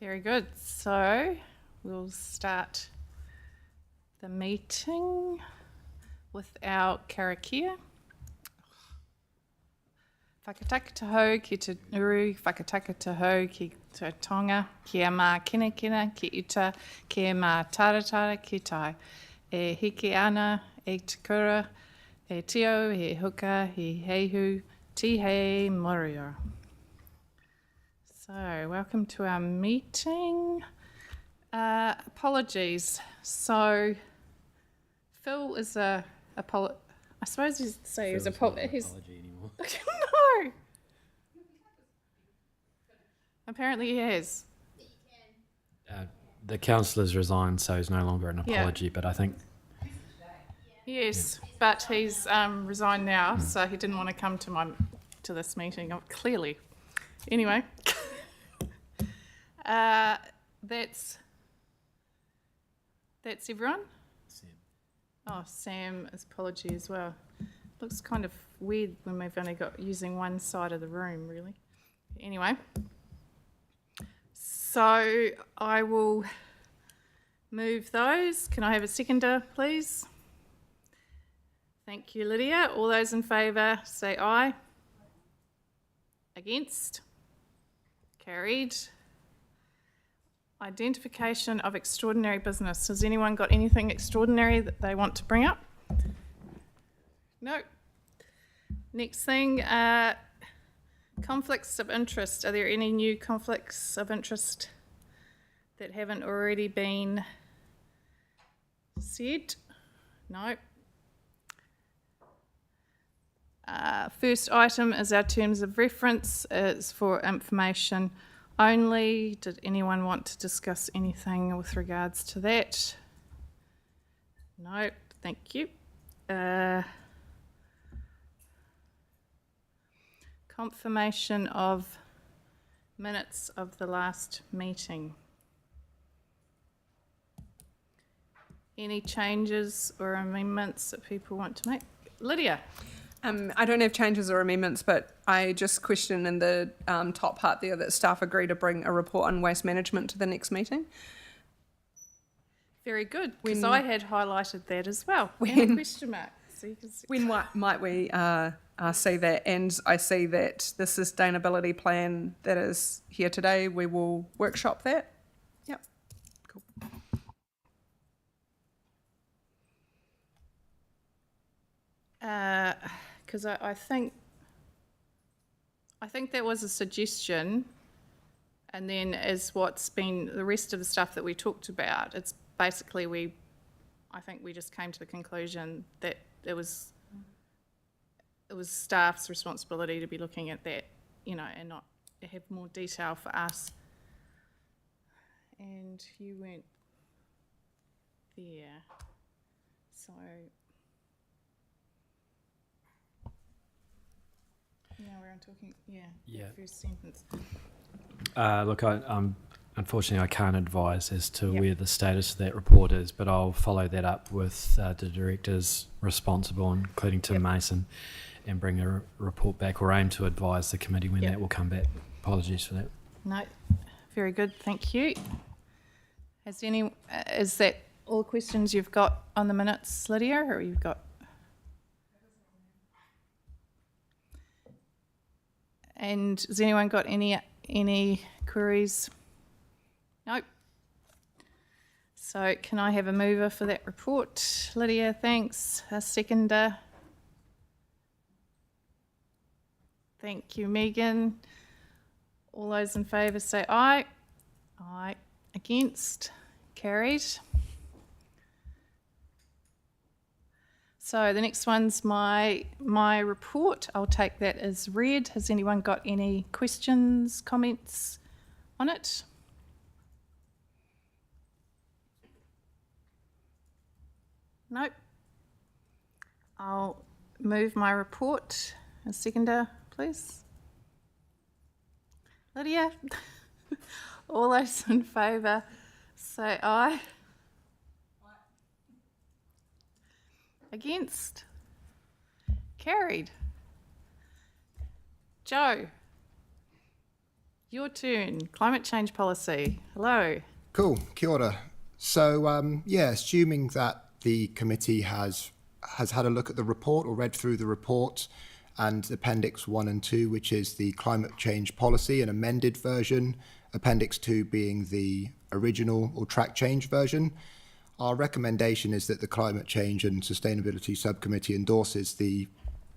Very good. So we'll start the meeting with our karakia. Whakataka taho ki te uru, whakataka taho ki te tonga, kia mā kina ki uta, kia mā taratara ki tai. E hiki ana, e te kura, e tio, e huka, e heihu, ti hei morio. So, welcome to our meeting. Apologies. So, Phil is I suppose he's say he's apology anymore. No. Apparently he has. The councillor's resigned, so he's no longer an apology. But I think yes, but he's resigned now, so he didn't want to come to this meeting. Clearly. Anyway, that's everyone. Oh, Sam's apology as well. Looks kind of weird when we've only got using one side of the room, really. Anyway, so I will move those. Can I have a seconder, please? Thank you, Lydia. All those in favour, say aye. Against? Carried. Identification of extraordinary business. Has anyone got anything extraordinary that they want to bring up? No. Next thing, conflicts of interest. Are there any new conflicts of interest that haven't already been said? No. First item is our terms of reference. It's for information only. Did anyone want to discuss anything with regards to that? No, thank you. Confirmation of minutes of the last meeting. Any changes or amendments that people want to make? Lydia. I don't have changes or amendments, but I just questioned in the top part there that staff agree to bring a report on waste management to the next meeting. Very good, because I had highlighted that as well. And a question mark. So you can see. When might we see that? And I see that the sustainability plan that is here today, we will workshop that. Yep, cool. Because I think that was a suggestion, and then as what's been the rest of the stuff that we talked about, it's basically I think we just came to the conclusion that it was staff's responsibility to be looking at that, and not have more detail for us. And you weren't there, so. Yeah, we're talking. Yeah. First sentence. look, unfortunately I can't advise as to where the status of that report is, but I'll follow that up with the directors responsible, including Tim Mason, and bring a report back, or aim to advise the committee when that will come back. Apologies for that. No, very good, thank you. Is that all the questions you've got on the minutes, Lydia, or you've got? And has anyone got any queries? Nope. So can I have a mover for that report? Lydia, thanks. A seconder? Thank you, Megan. All those in favour say aye. Aye. Against? Carried. So the next one's my report. I'll take that as read. Has anyone got any questions, comments on it? Nope. I'll move my report. A seconder, please. Lydia? All those in favour say aye. Against? Carried. Joe? Your turn. Climate change policy. Hello. Cool. Kia ora. So, assuming that the committee has had a look at the report or read through the report and Appendix 1 and 2, which is the climate change policy, an amended version, Appendix 2 being the original or track change version, our recommendation is that the Climate Change and Sustainability Subcommittee endorses the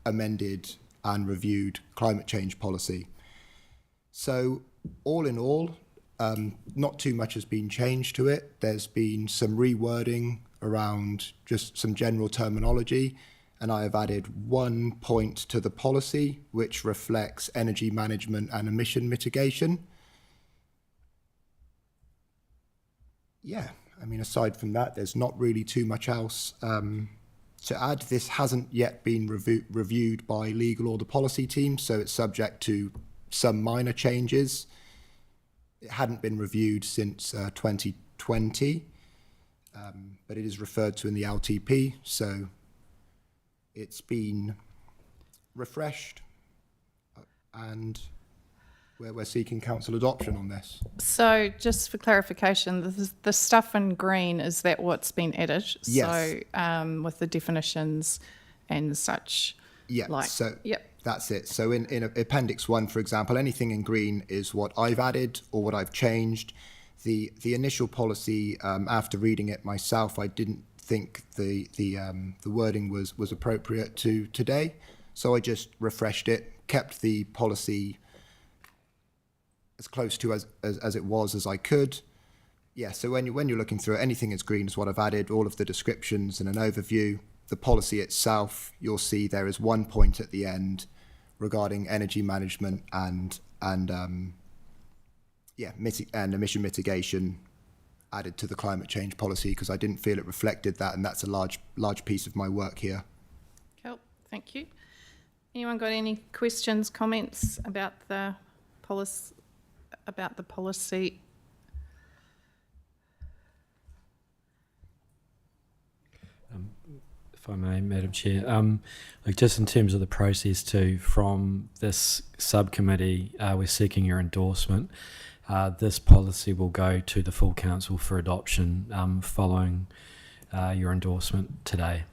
amended and reviewed climate change policy. So, all in all, not too much has been changed to it. There's been some rewording around just some general terminology, and I have added one point to the policy which reflects energy management and emission mitigation. Yeah, I mean, aside from that, there's not really too much else to add. This hasn't yet been reviewed by legal or the policy team, so it's subject to some minor changes. It hadn't been reviewed since 2020, but it is referred to in the LTP, so it's been refreshed, and we're seeking council adoption on this. So just for clarification, the stuff in green, is that what's been added? Yes. So with the definitions and such. Yeah, Yep. That's it. So in Appendix 1, for example, anything in green is what I've added or what I've changed. The initial policy, after reading it myself, I didn't think the wording was appropriate to today. So I just refreshed it, kept the policy as close to as it was as I could. Yeah, so when you're looking through it, anything is green is what I've added, all of the descriptions and an overview. The policy itself, you'll see there is one point at the end regarding energy management and emission mitigation added to the climate change policy because I didn't feel it reflected that, and that's a large piece of my work here. Cool. Thank you. Anyone got any questions, comments about the policy? If I may, Madam Chair, like just in terms of the process too, from this subcommittee, we're seeking your endorsement. This policy will go to the full council for adoption following your endorsement today.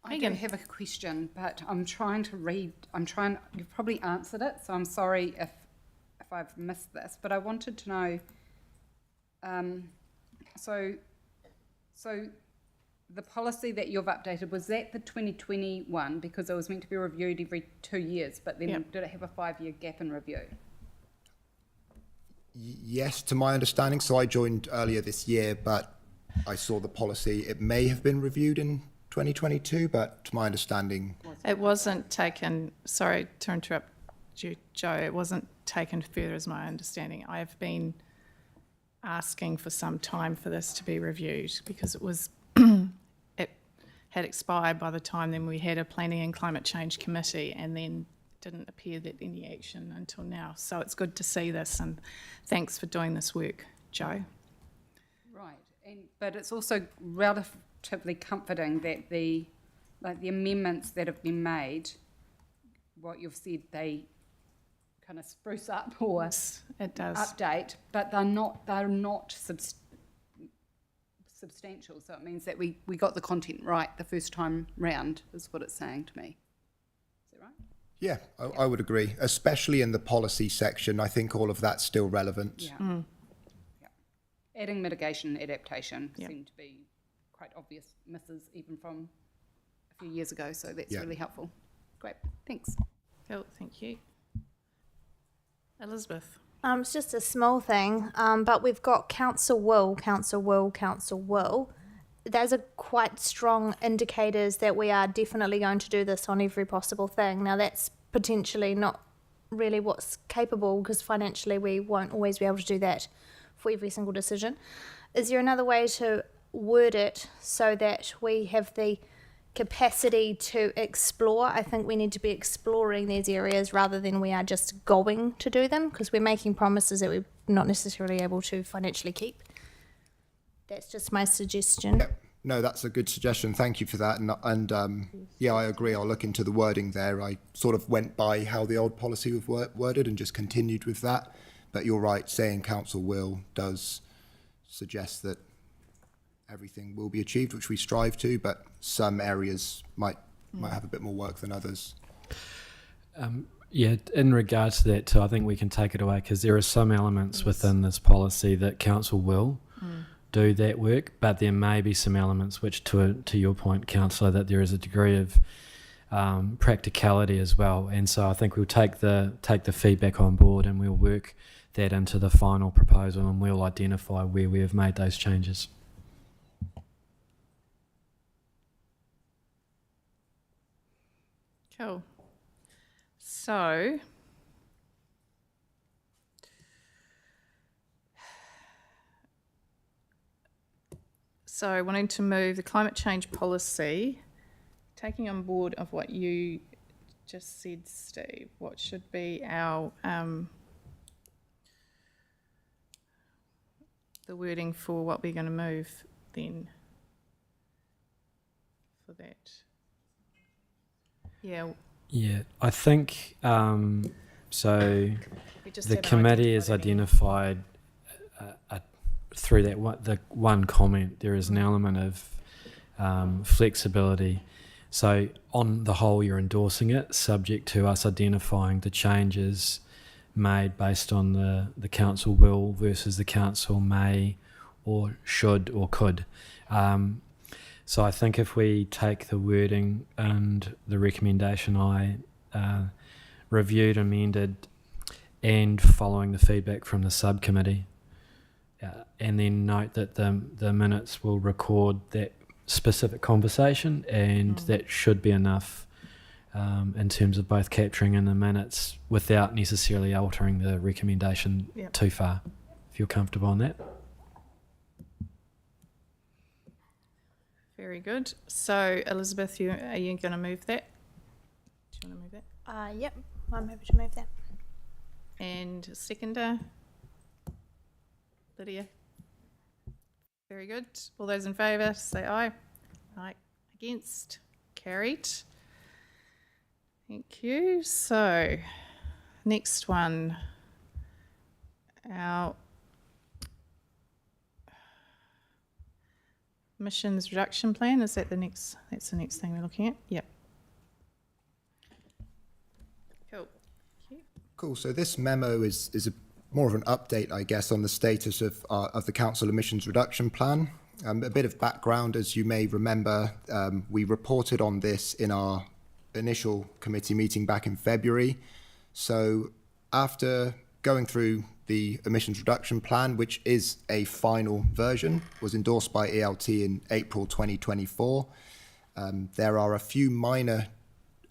I do have a question, but I'm trying to read. You've probably answered it, so I'm sorry if I've missed this. But I wanted to know. So the policy that you've updated, was that the 2021? Because it was meant to be reviewed every 2 years, but then did it have a 5-year gap in review? Yes, to my understanding. So I joined earlier this year, but I saw the policy. It may have been reviewed in 2022, but to my understanding, It wasn't taken, sorry to interrupt you, Joe, it wasn't taken further as my understanding. I have been asking for some time for this to be reviewed because it was, it had expired by the time then we had a planning and climate change committee, and then didn't appear that any action until now. So it's good to see this, and thanks for doing this work, Joe. Right, but it's also relatively comforting that the amendments that have been made, what you've said, they kind of spruce up or It does. update, but they're not substantial. So it means that we got the content right the first time round, is what it's saying to me. Is that right? yeah, I would agree, especially in the policy section. I think all of that's still relevant. Yeah. Yeah. Adding mitigation, adaptation seem to be quite obvious misses even from a few years ago. So that's really helpful. Great. Thanks. Cool, thank you. Elizabeth. It's just a small thing, but we've got council will. Those are quite strong indicators that we are definitely going to do this on every possible thing. Now, that's potentially not really what's capable, because financially we won't always be able to do that for every single decision. Is there another way to word it so that we have the capacity to explore? I think we need to be exploring these areas rather than we are just going to do them, because we're making promises that we're not necessarily able to financially keep. That's just my suggestion. No, that's a good suggestion. Thank you for that. And yeah, I agree. I'll look into the wording there. I sort of went by how the old policy was worded and just continued with that. But you're right, saying council will does suggest that everything will be achieved, which we strive to, but some areas might have a bit more work than others. Yeah, in regards to that too, I think we can take it away because there are some elements within this policy that council will do that work, but there may be some elements which, to your point, councillor, that there is a degree of practicality as well. And so I think we'll take the feedback on board and we'll work that into the final proposal and we'll identify where we have made those changes. Cool. So, wanting to move the climate change policy, taking on board of what you just said, Steve, what should be our the wording for what we're going to move then for that? Yeah. Yeah, I think so. We just The haven't committee has identified identified through that the one comment there is an element of flexibility. So on the whole, you're endorsing it, subject to us identifying the changes made based on the council will versus the council may or should or could. So I think if we take the wording and the recommendation I reviewed, amended, and following the feedback from the subcommittee, and then note that the minutes will record that specific conversation, and that should be enough in terms of both capturing in the minutes without necessarily altering the recommendation too far, if you're comfortable on that. Very good. So, Elizabeth, are you going to move that? Do you want to move that? Yep, I'm happy to move that. And seconder? Lydia? Very good. All those in favour, say aye. Aye. Against? Carried. Thank you. So, next one. Our emissions reduction plan, is that that's the next thing we're looking at? Yep. Cool. Cool. So this memo is more of an update, I guess, on the status of the council emissions reduction plan. A bit of background, as you may remember, we reported on this in our initial committee meeting back in February. So after going through the emissions reduction plan, which is a final version, was endorsed by ELT in April 2024. There are a few minor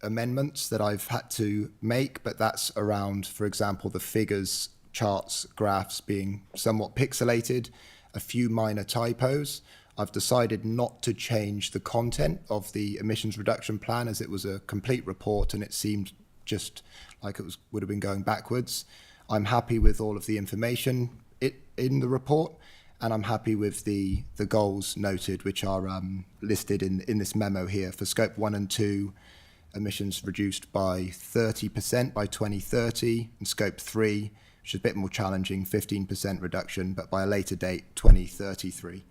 amendments that I've had to make, but that's around, for example, the figures, charts, graphs being somewhat pixelated, a few minor typos. I've decided not to change the content of the emissions reduction plan as it was a complete report and it seemed just like it would have been going backwards. I'm happy with all of the information in the report, and I'm happy with the goals noted, which are listed in this memo here. For Scope 1 and 2, emissions reduced by 30% by 2030, and Scope 3, which is a bit more challenging, 15% reduction, but by a later date, 2033.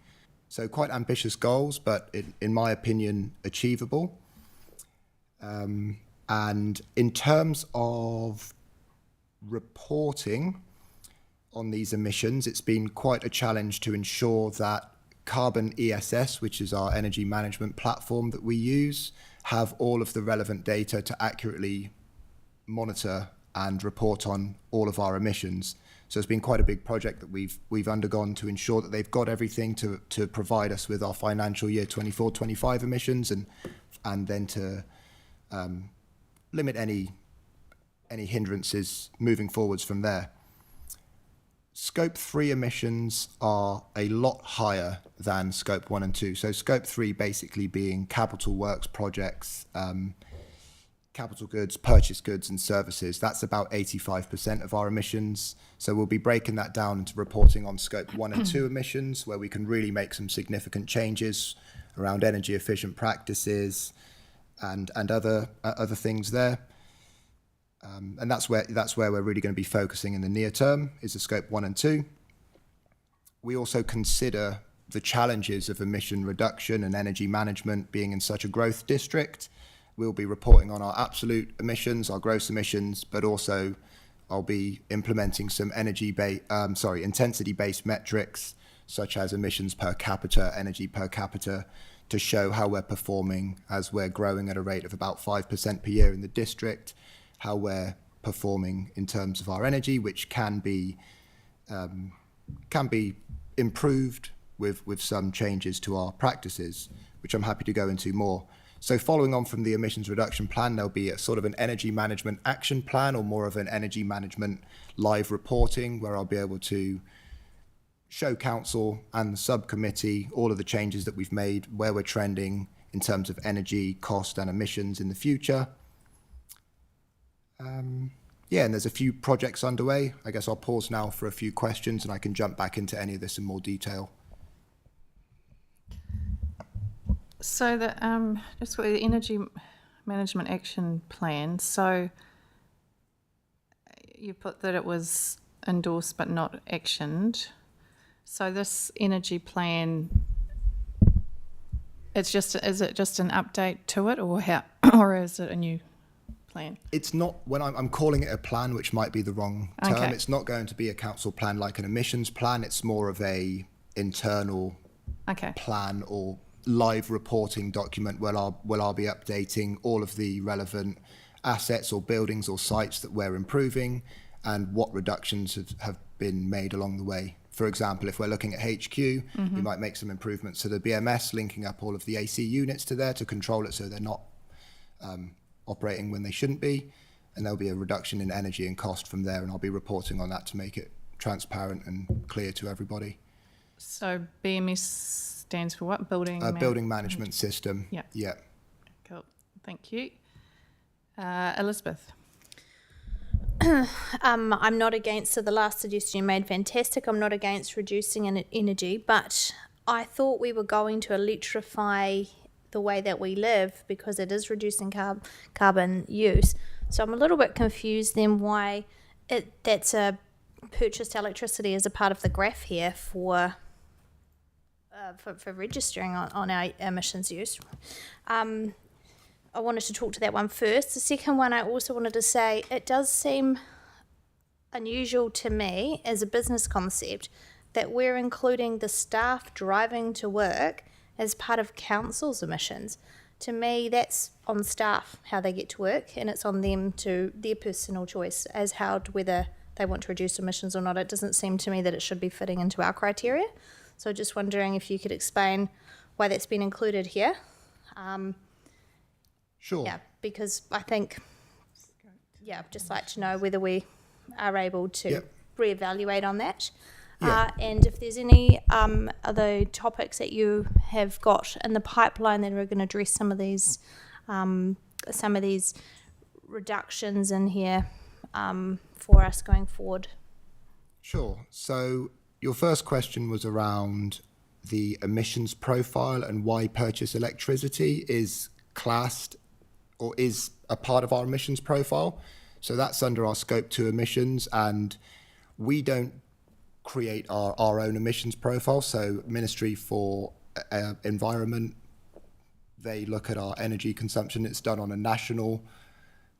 So quite ambitious goals, but in my opinion, achievable. And in terms of reporting on these emissions, it's been quite a challenge to ensure that Carbon ESS, which is our energy management platform that we use, have all of the relevant data to accurately monitor and report on all of our emissions. So it's been quite a big project that we've undergone to ensure that they've got everything to provide us with our financial year 24-25 emissions and then to limit any hindrances moving forwards from there. Scope 3 emissions are a lot higher than Scope 1 and 2. So Scope 3 basically being capital works projects, capital goods, purchased goods and services. That's about 85% of our emissions. So we'll be breaking that down into reporting on Scope 1 and 2 emissions, where we can really make some significant changes around energy efficient practices and other things there. And that's where we're really going to be focusing in the near term, is the scope 1 and 2. We also consider the challenges of emission reduction and energy management being in such a growth district. We'll be reporting on our absolute emissions, our gross emissions, but also I'll be implementing some intensity-based metrics such as emissions per capita, energy per capita, to show how we're performing as we're growing at a rate of about 5% per year in the district, how we're performing in terms of our energy, which can be improved with some changes to our practices, which I'm happy to go into more. So following on from the emissions reduction plan, there'll be a sort of an energy management action plan, or more of an energy management live reporting, where I'll be able to show council and the subcommittee all of the changes that we've made, where we're trending in terms of energy, cost and emissions in the future. And there's a few projects underway. I guess I'll pause now for a few questions and I can jump back into any of this in more detail. So just with the energy management action plan, so you put that it was endorsed but not actioned. So this energy plan, is it just an update to it, or is it a new plan? It's not, when I'm calling it a plan, which might be the wrong term. Okay. It's not going to be a council plan like an emissions plan. It's more of a internal plan or live reporting document where I'll be updating all of the relevant assets or buildings or sites that we're improving and what reductions have been made along the way. For example, if we're looking at HQ, we might make some improvements to the BMS, linking up all of the AC units to there to control it so they're not operating when they shouldn't be. And there'll be a reduction in energy and cost from there, and I'll be reporting on that to make it transparent and clear to everybody. So BMS stands for what? Building management system. Yeah. Yeah. Cool. Thank you. Elizabeth. I'm not against, so the last suggestion you made, fantastic. I'm not against reducing energy, but I thought we were going to electrify the way that we live because it is reducing carbon use. So I'm a little bit confused then why that's a purchased electricity as a part of the graph here for registering on our emissions use. I wanted to talk to that one first. The second one, I also wanted to say it does seem unusual to me as a business concept that we're including the staff driving to work as part of council's emissions. To me, that's on staff, how they get to work, and it's on them to their personal choice as how whether they want to reduce emissions or not. It doesn't seem to me that it should be fitting into our criteria. So just wondering if you could explain why that's been included here. Sure. Yeah, because I think, I'd just like to know whether we are able to reevaluate on that. And if there's any other topics that you have got in the pipeline that are going to address some of these reductions in here for us going forward. Sure. So your first question was around the emissions profile and why purchase electricity is classed or is a part of our emissions profile. So that's under our scope 2 emissions, and we don't create our own emissions profile. So Ministry for Environment, they look at our energy consumption. It's done on a national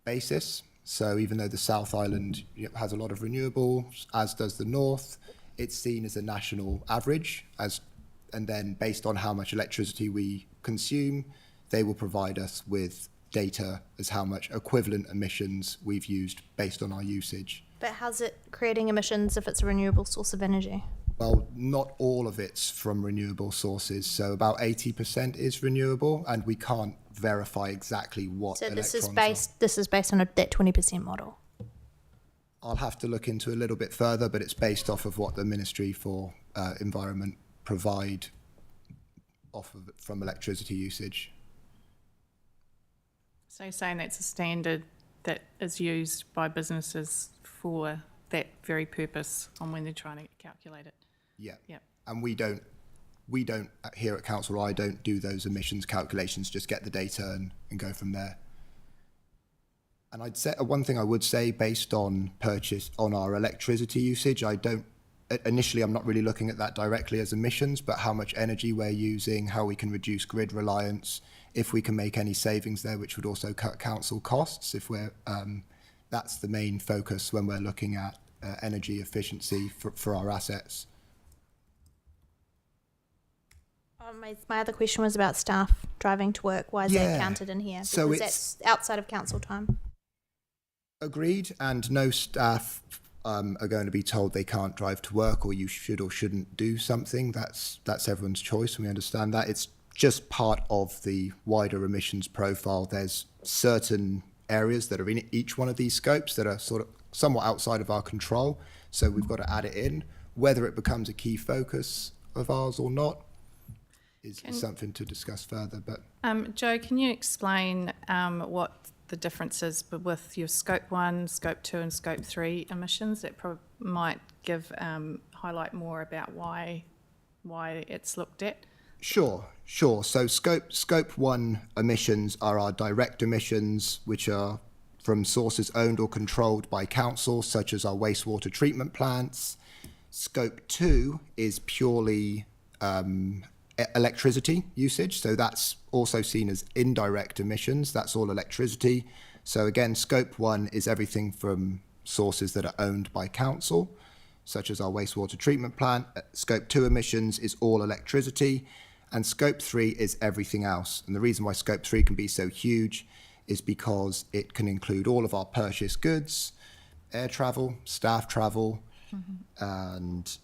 basis. So even though the South Island has a lot of renewables, as does the North, it's seen as a national average, and then based on how much electricity we consume, they will provide us with data as how much equivalent emissions we've used based on our usage. But how's it creating emissions if it's a renewable source of energy? Well, not all of it's from renewable sources. So about 80% is renewable, and we can't verify exactly what. So this is electrons based on that 20% model. I'll have to look into a little bit further, but it's based off of what the Ministry for Environment provide off of from electricity usage. So you're saying that's a standard that is used by businesses for that very purpose on when they're trying to calculate it? Yeah. Yep. And we don't we don't, here at council, I don't do those emissions calculations, just get the data and go from there. And I'd say one thing I would say, based on our electricity usage, initially I'm not really looking at that directly as emissions, but how much energy we're using, how we can reduce grid reliance, if we can make any savings there, which would also cut council costs. That's the main focus when we're looking at energy efficiency for our assets. My other question was about staff driving to work. Why is that counted in here? So because that's outside of council time. Agreed, and no staff are going to be told they can't drive to work, or you should or shouldn't do something. That's everyone's choice, and we understand that. It's just part of the wider emissions profile. There's certain areas that are in each one of these scopes that are sort of somewhat outside of our control, so we've got to add it in. Whether it becomes a key focus of ours or not is something to discuss further. But Joe, can you explain what the difference is with your Scope 1, Scope 2 and Scope 3 emissions? That might give highlight more about why it's looked at. Sure. So Scope 1 emissions are our direct emissions, which are from sources owned or controlled by council, such as our wastewater treatment plants. Scope 2 is purely electricity usage, so that's also seen as indirect emissions. That's all electricity. So again, Scope 1 is everything from sources that are owned by council, such as our wastewater treatment plant. Scope 2 emissions is all electricity, and Scope 3 is everything else. And the reason why Scope 3 can be so huge is because it can include all of our purchased goods, air travel, staff travel, and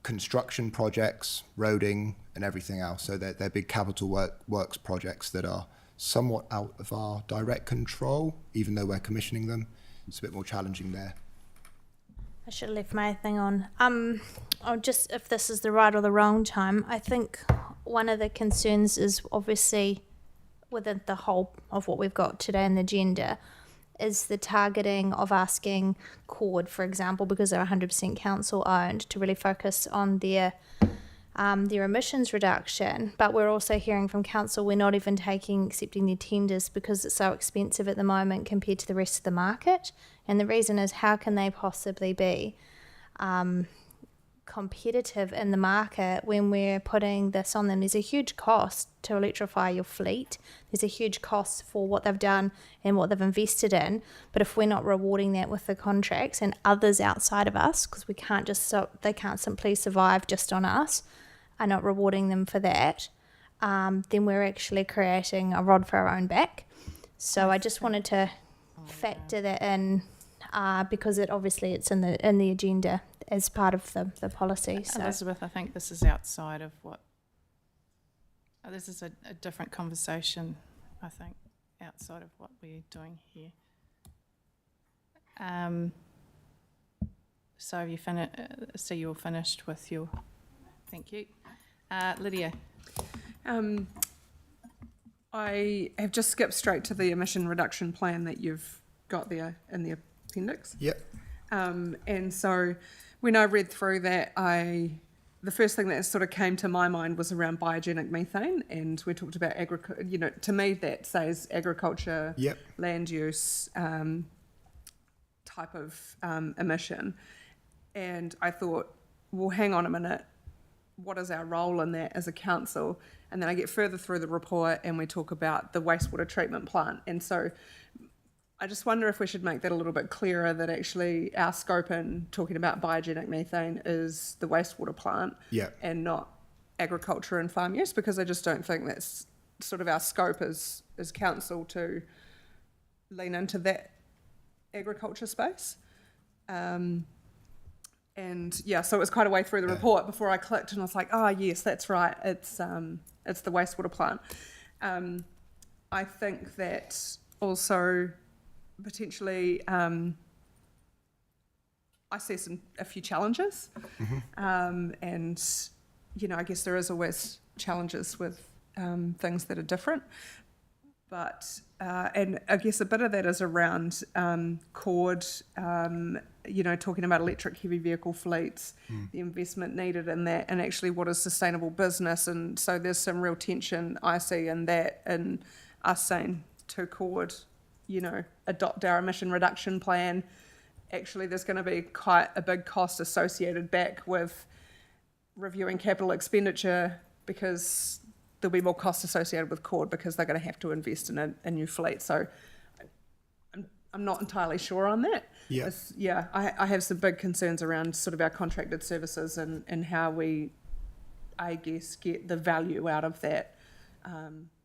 construction projects, roading, and everything else. So they're big capital works projects that are somewhat out of our direct control, even though we're commissioning them. It's a bit more challenging there. I should have left my thing on. I'll just, if this is the right or the wrong time, I think one of the concerns is obviously within the whole of what we've got today in the agenda is the targeting of asking Cord, for example, because they're 100% council owned, to really focus on their emissions reduction. But we're also hearing from council we're not even accepting their tenders because it's so expensive at the moment compared to the rest of the market. And the reason is, how can they possibly be competitive in the market when we're putting this on them? There's a huge cost to electrify your fleet. There's a huge cost for what they've done and what they've invested in. But if we're not rewarding that with the contracts and others outside of us, because we can't they can't simply survive just on us, are not rewarding them for that, then we're actually creating a rod for our own back. So I just wanted to factor that in because it's in the agenda as part of the policy. So. Elizabeth, I think this is outside of what. This is a different conversation, I think, outside of what we're doing here. So you so you're finished with your. Thank you, Lydia. I have just skipped straight to the emission reduction plan that you've got there in the appendix. Yep. And so when I read through that, the first thing that sort of came to my mind was around biogenic methane, and we talked about agriculture. To me that says agriculture, yep, land use type of emission. And I thought, well, hang on a minute, what is our role in that as a council? And then I get further through the report and we talk about the wastewater treatment plant. And so I just wonder if we should make that a little bit clearer, that actually our scope in talking about biogenic methane is the wastewater plant, yeah, and not agriculture and farm use, because I just don't think that's sort of our scope as council to lean into that agriculture space. And yeah, so it was quite a way through the report before I clicked and I was like, oh yes, that's right, it's the wastewater plant. I think that also potentially I see a few challenges, and I guess there is always challenges with things that are different, but and I guess a bit of that is around Cord talking about electric heavy vehicle fleets, the investment needed in that, and actually what is sustainable business. And so there's some real tension I see in that, and us saying to Cord, adopt our emission reduction plan. Actually, there's going to be quite a big cost associated back with reviewing capital expenditure, because there'll be more cost associated with Cord because they're going to have to invest in a new fleet. So I'm not entirely sure on that. Yeah. I have some big concerns around sort of our contracted services and how we, I guess, get the value out of that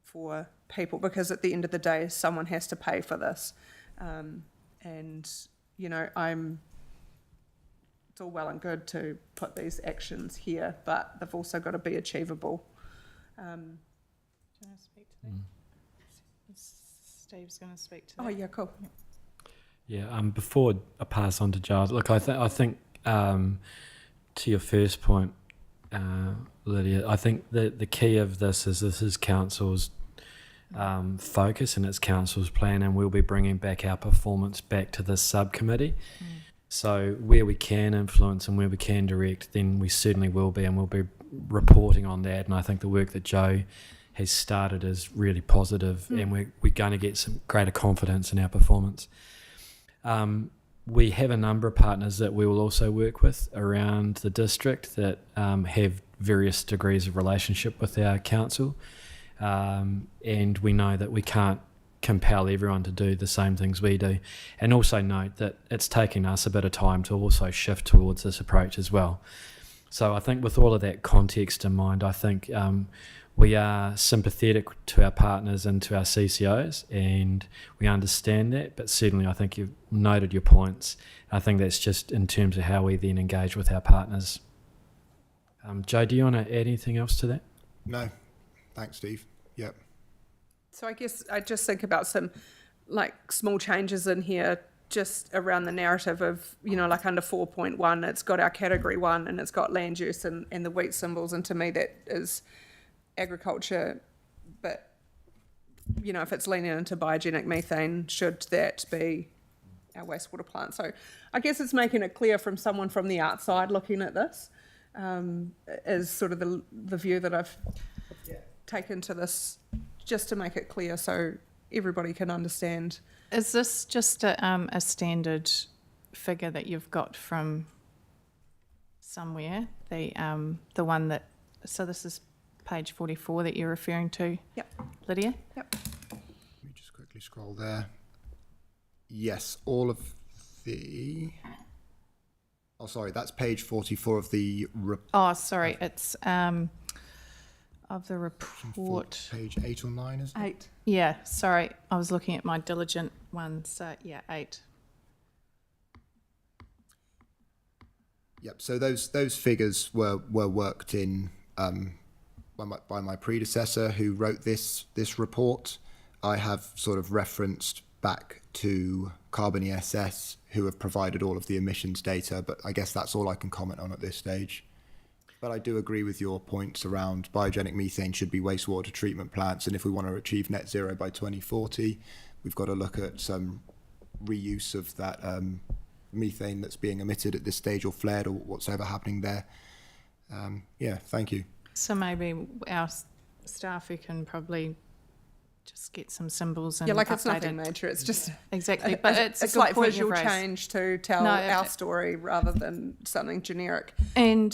for people, because at the end of the day, someone has to pay for this. It's all well and good to put these actions here, but they've also got to be achievable. Do you want to speak to that? Steve's going to speak to that. Oh, yeah, cool. Yeah, before I pass on to Giles, look, I think to your first point, Lydia, I think that the key of this is council's focus and it's council's plan, and we'll be bringing back our performance back to this subcommittee. So where we can influence and where we can direct, then we certainly will be, and we'll be reporting on that. And I think the work that Joe has started is really positive, and we're going to get some greater confidence in our performance. We have a number of partners that we will also work with around the district that have various degrees of relationship with our council, and we know that we can't compel everyone to do the same things we do, and also note that it's taking us a bit of time to also shift towards this approach as well. So I think with all of that context in mind, I think we are sympathetic to our partners and to our CCOs, and we understand that, but certainly I think you've noted your points. I think that's just in terms of how we then engage with our partners. Joe, do you want to add anything else to that? No. Thanks, Steve. Yep. So I guess I just think about some small changes in here just around the narrative of, like under 4.1, it's got our category 1 and it's got land use and the wheat symbols. And to me, that is agriculture. But, if it's leaning into biogenic methane, should that be our wastewater plant? So I guess it's making it clear from someone from the outside looking at this, is sort of the view that I've taken to this, just to make it clear so everybody can understand. Is this just a standard figure that you've got from somewhere? The one that, so this is page 44 that you're referring to? Yep. Lydia? Yep. Let me just quickly scroll there. Yes, all of the... Oh, sorry, that's page 44 of the... Oh, sorry, it's of the report. Page 8 or 9, is it? 8. Yeah, sorry, I was looking at my diligent one, so yeah, 8. Yep. So those figures were worked in by my predecessor who wrote this report. I have sort of referenced back to Carbon ESS, who have provided all of the emissions data, but I guess that's all I can comment on at this stage. But I do agree with your points around biogenic methane should be wastewater treatment plants, and if we want to achieve net zero by 2040, we've got to look at some reuse of that methane that's being emitted at this stage, or flared, or what's ever happening there. Thank you. So maybe our staff who can probably just get some symbols and It's update nothing it. major. It's just Exactly, but it's a good slight point visual you've raised. change to tell our story rather than something generic. And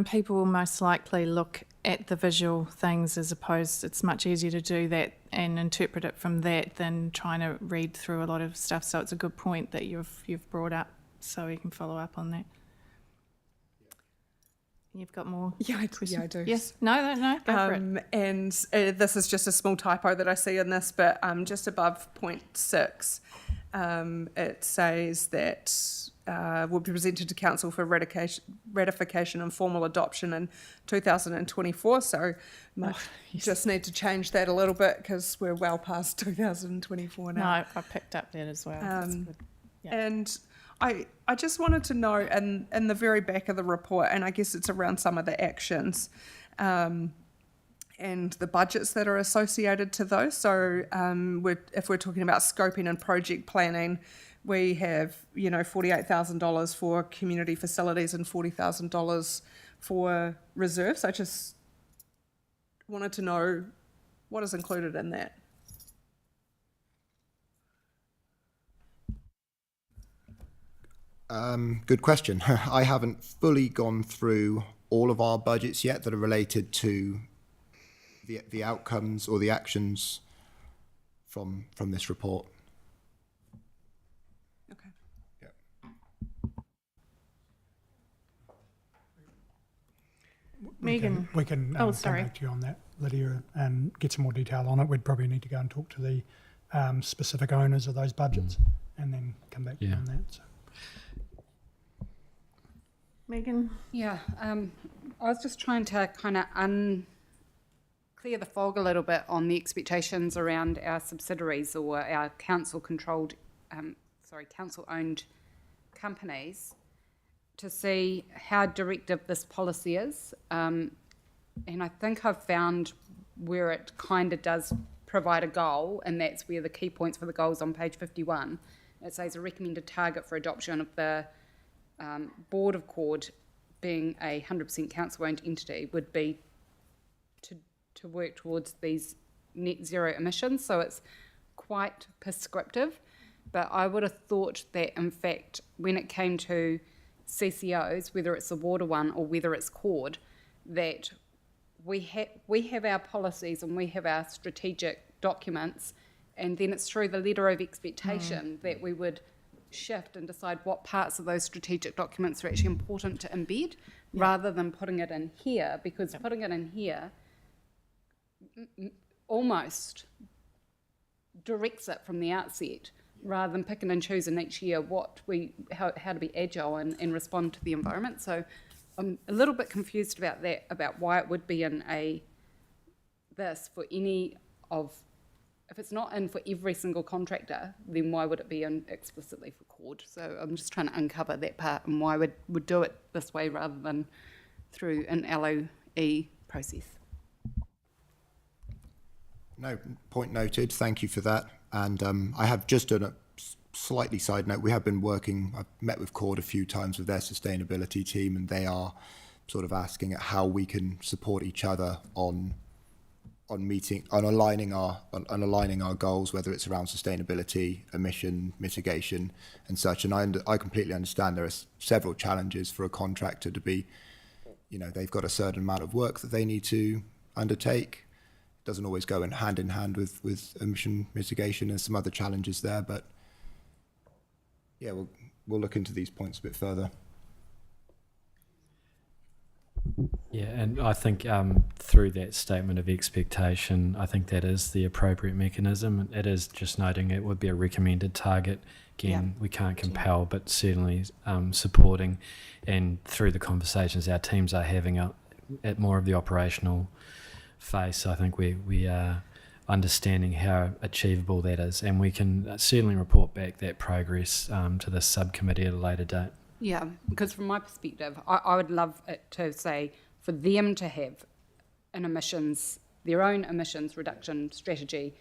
people will most likely look at the visual things as opposed, it's much easier to do that and interpret it from that than trying to read through a lot of stuff. So it's a good point that you've brought up, so we can follow up on that. You've got more? Yeah, I do. Yes. No, go for it. And this is just a small typo that I see in this, but just above point 6, it says that will be presented to council for ratification and formal adoption in 2024. So might just need to change that a little bit because we're well past 2024 now. No, I picked up that as well. That's good. Yeah. And I just wanted to know, in the very back of the report, and I guess it's around some of the actions and the budgets that are associated to those. So if we're talking about scoping and project planning, we have, you know, $48,000 for community facilities and $40,000 for reserves. I just wanted to know what is included in that. Good question. I haven't fully gone through all of our budgets yet that are related to the outcomes or the actions from this report. Okay. Megan. We can Oh, come sorry. back to you on that, Lydia, and get some more detail on it. We'd probably need to go and talk to the specific owners of those budgets and then come back to you Yeah. on that. So. Megan? Yeah, I was just trying to kind of clear the fog a little bit on the expectations around our subsidiaries or our council-controlled, council-owned companies to see how directive this policy is. And I think I've found where it kind of does provide a goal, and that's where the key points for the goals on page 51. It says a recommended target for adoption of the board of CORD being a 100% council-owned entity would be to work towards these net zero emissions. So it's quite prescriptive, but I would have thought that, in fact, when it came to CCOs, whether it's the water one or whether it's CORD, that we have our policies and we have our strategic documents, and then it's through the letter of expectation that we would shift and decide what parts of those strategic documents are actually important to embed, rather than putting it in here, because putting it in here almost directs it from the outset, rather than picking and choosing each year how to be agile and respond to the environment. So I'm a little bit confused about that, about why it would be in this for any of. If it's not in for every single contractor, then why would it be in explicitly for CORD? So I'm just trying to uncover that part and why would do it this way rather than through an LOE process. No, point noted. Thank you for that. And I have just a slightly side note. We have been working, I've met with CORD a few times with their sustainability team, and they are sort of asking at how we can support each other on aligning our goals, whether it's around sustainability, emission mitigation, and such. And I completely understand there are several challenges for a contractor to be, you know, they've got a certain amount of work that they need to undertake. It doesn't always go in hand with emission mitigation and some other challenges there. But yeah, we'll look into these points a bit further. Yeah, and I think through that statement of expectation, I think that is the appropriate mechanism. It is just noting it would be a recommended target. Again, we can't compel, but certainly supporting. And through the conversations our teams are having at more of the operational phase, I think we are understanding how achievable that is. And we can certainly report back that progress to the subcommittee at a later date. Yeah, because from my perspective, I would love it to say for them to have their own emissions reduction strategy,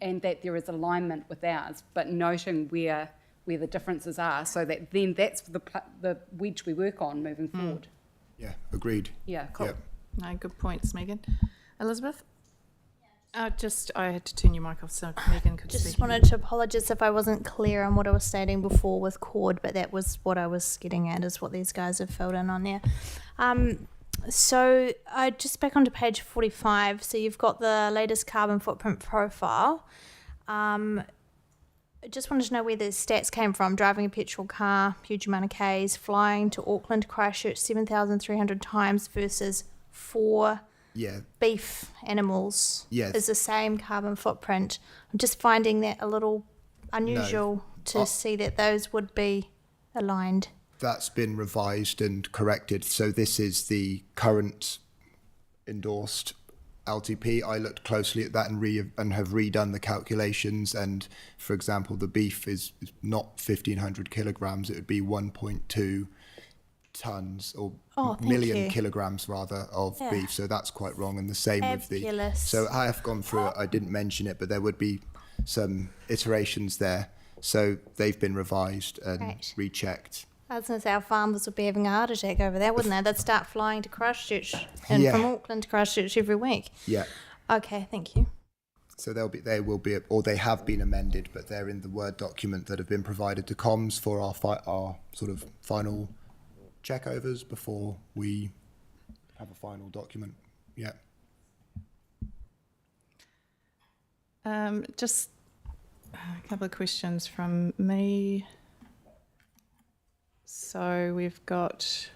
and that there is alignment with ours, but noting where the differences are, so that then that's the wedge we work on moving forward. Yeah, agreed. Yeah, cool. Yep. No, good points, Megan. Elizabeth? I had to turn your mic off so Megan could Just speak. wanted to apologise if I wasn't clear on what I was stating before with CORD, but that was what I was getting at, is what these guys have filled in on there. So I just back onto page 45. So you've got the latest carbon footprint profile. I just wanted to know where the stats came from. Driving a petrol car, huge amount of Ks, flying to Auckland, Christchurch 7,300 times versus 4 beef animals is the same carbon footprint. I'm just finding that a little unusual to see that those would be aligned. That's been revised and corrected. So this is the current endorsed LTP. I looked closely at that and have redone the calculations. And for example, the beef is not 1,500 kilograms. It would be 1.2 tons or million kilograms rather of beef. So that's quite wrong. And the same with the. So I have gone through it. I didn't mention it, but there would be some iterations there. So they've been revised and Right. rechecked. I was going to say our farmers would be having a heart attack over there, wouldn't they? They'd start flying to Christchurch and Yeah. from Auckland to Christchurch every week. Yeah. Okay, thank you. So they will be, or they have been amended, but they're in the Word document that have been provided to comms for our sort of final checkovers before we have a final document. Yeah. Just a couple of questions from me. So we've got,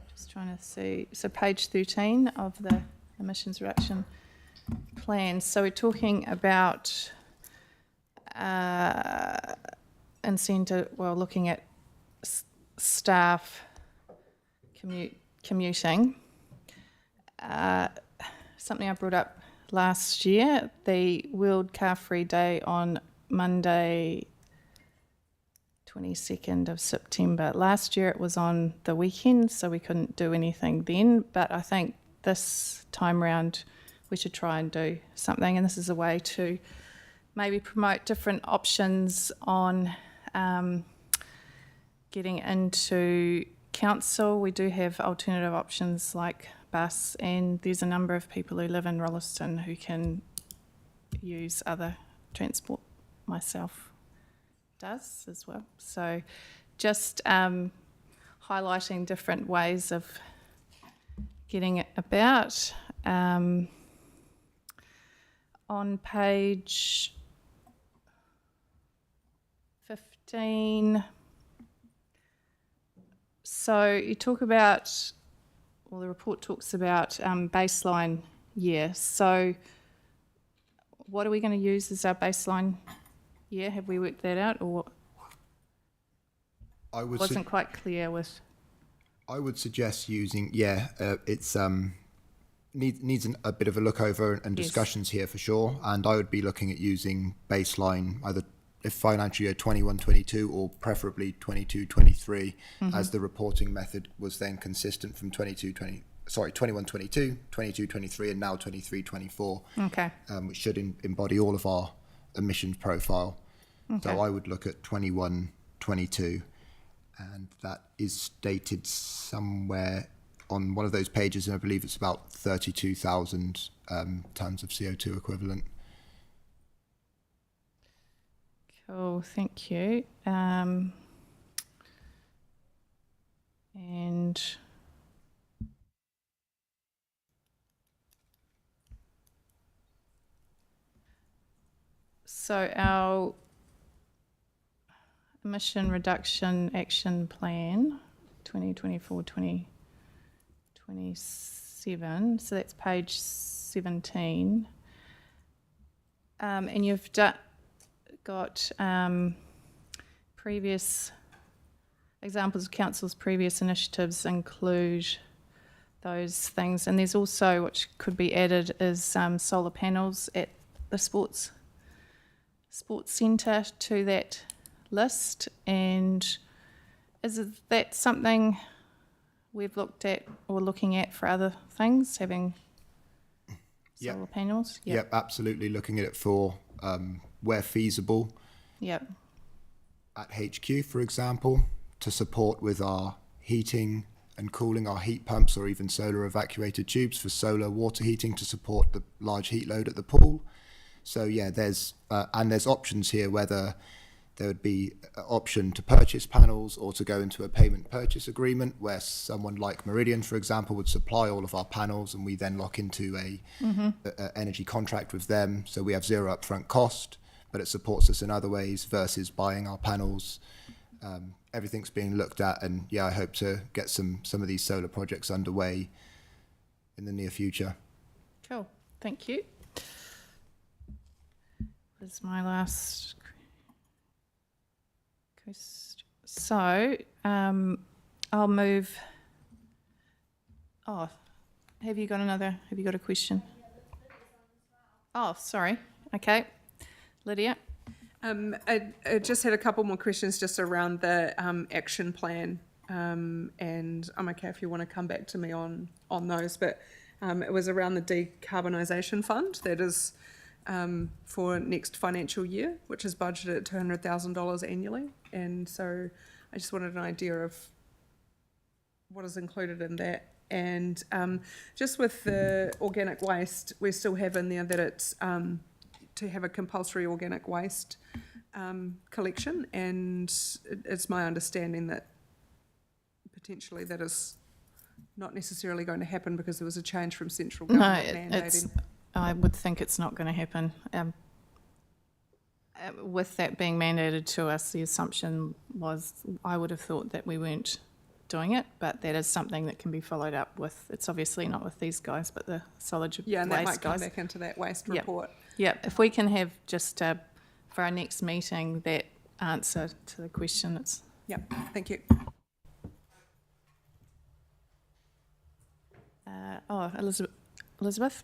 just trying to see, so page 13 of the emissions reduction plan. So we're talking about looking at staff commuting. Something I brought up last year, the World Car Free Day on Monday, 22nd of September. Last year it was on the weekend, so we couldn't do anything then, but I think this time round we should try and do something, and this is a way to maybe promote different options on getting into council. We do have alternative options like bus, and there's a number of people who live in Rolleston who can use other transport. Myself does as well. So just highlighting different ways of getting it about. On page 15, so you talk about, well, the report talks about baseline year. So what are we going to use as our baseline year? Have we worked that out, or I would wasn't quite clear with? I would suggest using, it's needs a bit of a look over and discussions here for sure. And I would be looking at using baseline, either if financial year 21-22 or preferably 22-23, as the reporting method was then consistent from 21-22, 22-23, and now 23-24, Okay. which should embody all of our emissions profile. Okay. So I would look at 21-22. And that is stated somewhere on one of those pages, and I believe it's about 32,000 tonnes of CO2 equivalent. Cool, thank you. And so our emission reduction action plan 2024-2027, so that's page 17, and you've got previous examples of council's previous initiatives include those things, and there's also, which could be added, is solar panels at the sports centre to that list. And is that something we've looked at or looking at for other things, having solar panels? Yep, absolutely looking at it for where feasible. Yep. At HQ, for example, to support with our heating and cooling, our heat pumps, or even solar evacuated tubes for solar water heating to support the large heat load at the pool. So yeah, there's options here, whether there would be an option to purchase panels or to go into a payment purchase agreement where someone like Meridian, for example, would supply all of our panels, and we then lock into a energy contract with them. So we have zero upfront cost, but it supports us in other ways versus buying our panels. Everything's being looked at, and yeah, I hope to get some of these solar projects underway in the near future. Cool, thank you. This is my last question. So I'll move. Oh, have you got a question? Oh, sorry. Okay, Lydia. I just had a couple more questions just around the action plan, and I'm okay if you want to come back to me on those, but it was around the decarbonisation fund that is for next financial year, which is budgeted at $200,000 annually. And so I just wanted an idea of what is included in that. And just with the organic waste, we still have in there that it's to have a compulsory organic waste collection, and it's my understanding that potentially that is not necessarily going to happen because there was a change from central government mandating. I would think it's not going to happen. With that being mandated to us, the assumption was I would have thought that we weren't doing it, but that is something that can be followed up with. It's obviously not with these guys, but the solid waste guys. Yeah, and that might come back into that waste report. Yeah, if we can have just for our next meeting that answer to the question, it's... Yeah, thank you. Elizabeth?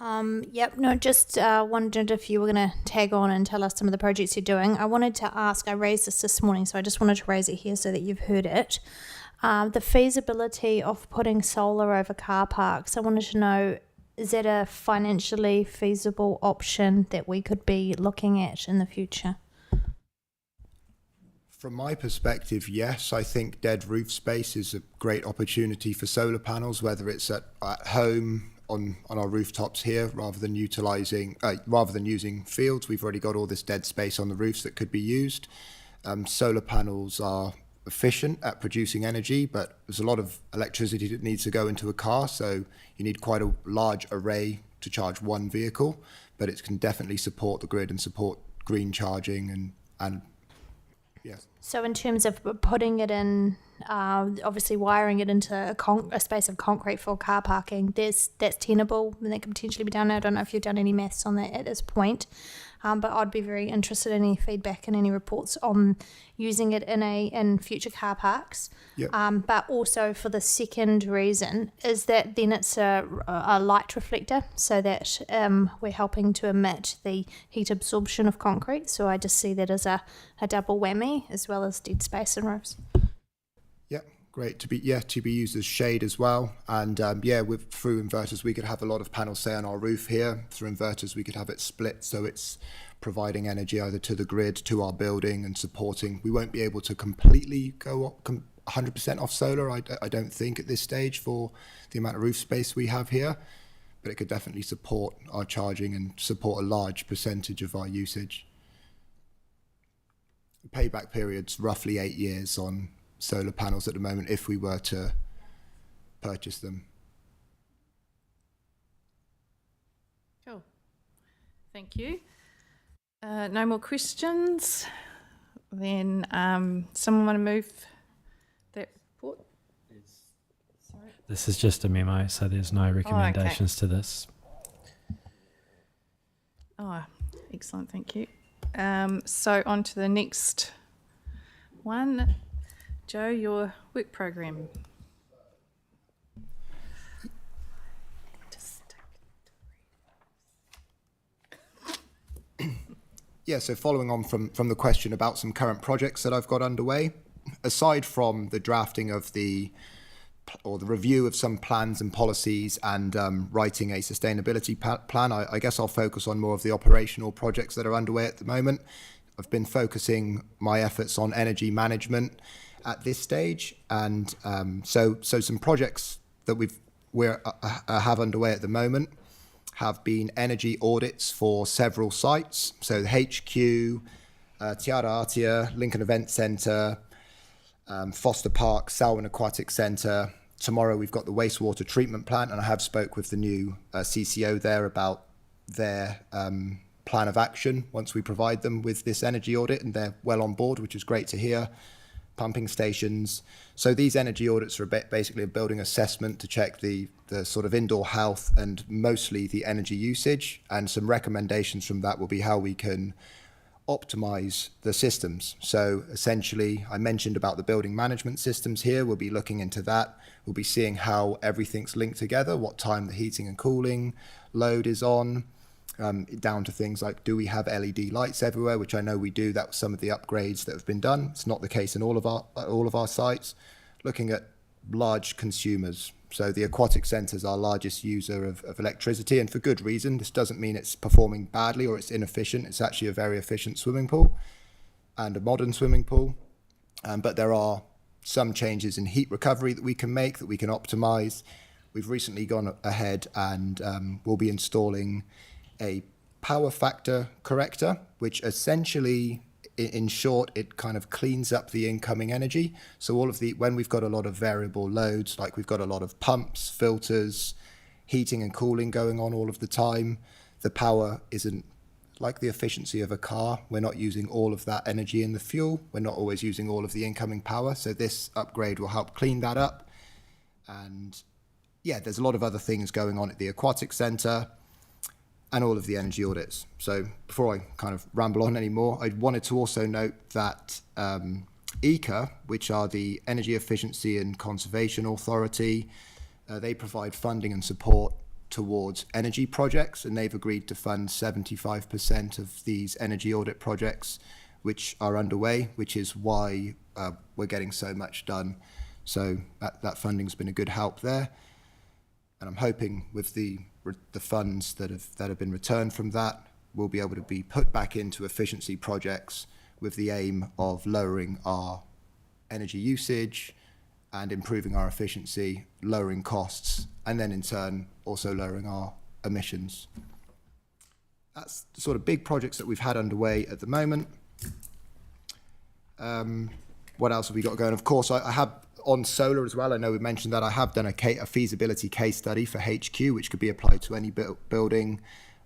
Yep, no, just wondered if you were going to tag on and tell us some of the projects you're doing. I wanted to ask, I raised this morning, so I just wanted to raise it here so that you've heard it. The feasibility of putting solar over car parks, I wanted to know, is that a financially feasible option that we could be looking at in the future? From my perspective, yes. I think dead roof space is a great opportunity for solar panels, whether it's at home, on our rooftops here, rather than using fields. We've already got all this dead space on the roofs that could be used. Solar panels are efficient at producing energy, but there's a lot of electricity that needs to go into a car, so you need quite a large array to charge one vehicle, but it can definitely support the grid and support green charging and yes. So in terms of putting it in, obviously wiring it into a space of concrete for car parking, that's tenable and that could potentially be done. I don't know if you've done any maths on that at this point, but I'd be very interested in any feedback and any reports on using it in future car parks. Yep. But also for the second reason is that then it's a light reflector, so that we're helping to emit the heat absorption of concrete. So I just see that as a double whammy, as well as dead space and roofs. Yeah, great to be used as shade as well. And through inverters we could have a lot of panels, say on our roof here. Through inverters we could have it split, so it's providing energy either to the grid, to our building, and supporting. We won't be able to completely go 100% off solar, I don't think, at this stage, for the amount of roof space we have here, but it could definitely support our charging and support a large percentage of our usage. Payback period's roughly 8 years on solar panels at the moment if we were to purchase them. Cool. Thank you. No more questions. Then someone want to move that report? This is just a memo, so there's no recommendations to this. Oh, excellent. Thank you. So on to the next one. Joe, your work program. Yeah, so following on from the question about some current projects that I've got underway, aside from the drafting of the review of some plans and policies and writing a sustainability plan, I guess I'll focus on more of the operational projects that are underway at the moment. I've been focusing my efforts on energy management at this stage, and so some projects that we have underway at the moment have been energy audits for several sites. So the HQ, Tiara Atia, Lincoln Event Centre, Foster Park, Selwyn Aquatic Centre. Tomorrow we've got the wastewater treatment plant, and I have spoke with the new CCO there about their plan of action once we provide them with this energy audit, and they're well on board, which is great to hear. Pumping stations. So these energy audits are basically a building assessment to check the sort of indoor health and mostly the energy usage, and some recommendations from that will be how we can optimize the systems. So essentially, I mentioned about the building management systems here. We'll be looking into that. We'll be seeing how everything's linked together, what time the heating and cooling load is on, down to things like, do we have LED lights everywhere, which I know we do. That was some of the upgrades that have been done. It's not the case in all of our sites. Looking at large consumers, So the aquatic centre is our largest user of electricity, and for good reason. This doesn't mean it's performing badly or it's inefficient. It's actually a very efficient swimming pool and a modern swimming pool. But there are some changes in heat recovery that we can make, that we can optimise. We've recently gone ahead and we'll be installing a power factor corrector, which essentially, in short, it kind of cleans up the incoming energy. So when we've got a lot of variable loads, like we've got a lot of pumps, filters, heating and cooling going on all of the time, the power isn't like the efficiency of a car. We're not using all of that energy in the fuel. We're not always using all of the incoming power. So this upgrade will help clean that up. And yeah, there's a lot of other things going on at the aquatic centre and all of the energy audits. So before I kind of ramble on anymore, I wanted to also note that ECA, which are the Energy Efficiency and Conservation Authority, they provide funding and support towards energy projects, and they've agreed to fund 75% of these energy audit projects which are underway, which is why we're getting so much done. So that funding's been a good help there. And I'm hoping with the funds that have been returned from that, we'll be able to be put back into efficiency projects with the aim of lowering our energy usage and improving our efficiency, lowering costs, and then in turn also lowering our emissions. That's the sort of big projects that we've had underway at the moment. What else have we got going? Of course, I have on solar as well. I know we mentioned that I have done a feasibility case study for HQ, which could be applied to any building,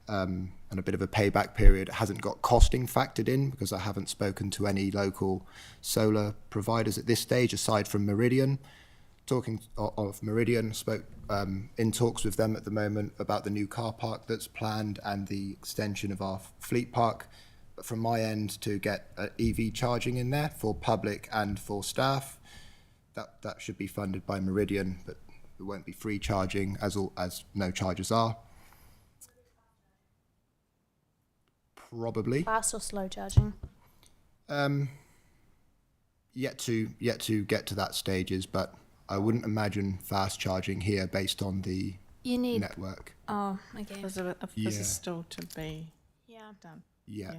and a bit of a payback period. It hasn't got costing factored in because I haven't spoken to any local solar providers at this stage, aside from Meridian. Talking of Meridian, spoke in talks with them at the moment about the new car park that's planned and the extension of our fleet park. But from my end, to get EV charging in there for public and for staff, that should be funded by Meridian, but it won't be free charging as no charges are. Probably. Fast or slow charging? Yet to get to that stages, but I wouldn't imagine fast charging here based on the network. Oh, okay. This is still to be done. Yeah.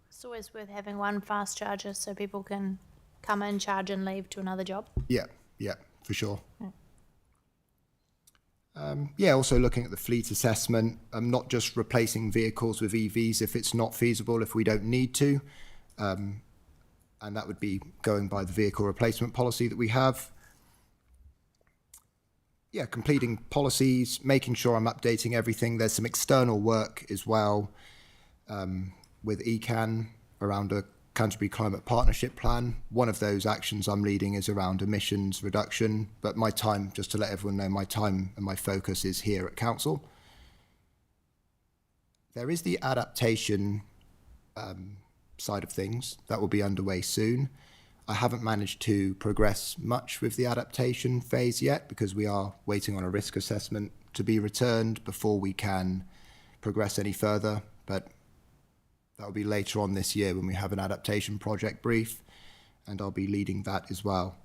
It's always worth having one fast charger so people can come in, charge and leave to another job. Yeah, for sure. Also looking at the fleet assessment, not just replacing vehicles with EVs if it's not feasible, if we don't need to. And that would be going by the vehicle replacement policy that we have. Yeah, completing policies, making sure I'm updating everything. There's some external work as well with ECAN around a Canterbury Climate Partnership Plan. One of those actions I'm leading is around emissions reduction, but my time, just to let everyone know, my time and my focus is here at Council. There is the adaptation side of things that will be underway soon. I haven't managed to progress much with the adaptation phase yet because we are waiting on a risk assessment to be returned before we can progress any further, but that will be later on this year when we have an adaptation project brief, and I'll be leading that as well.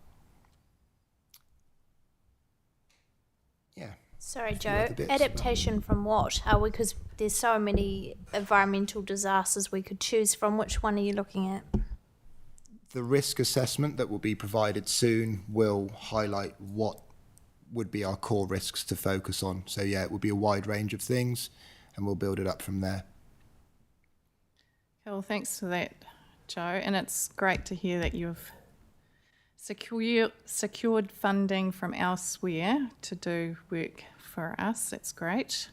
Yeah. Sorry, Joe. Adaptation from what? Because there's so many environmental disasters we could choose from. Which one are you looking at? The risk assessment that will be provided soon will highlight what would be our core risks to focus on. So yeah, it will be a wide range of things, and we'll build it up from there. Well, thanks for that, Joe. And it's great to hear that you've secured funding from elsewhere to do work for us. That's great.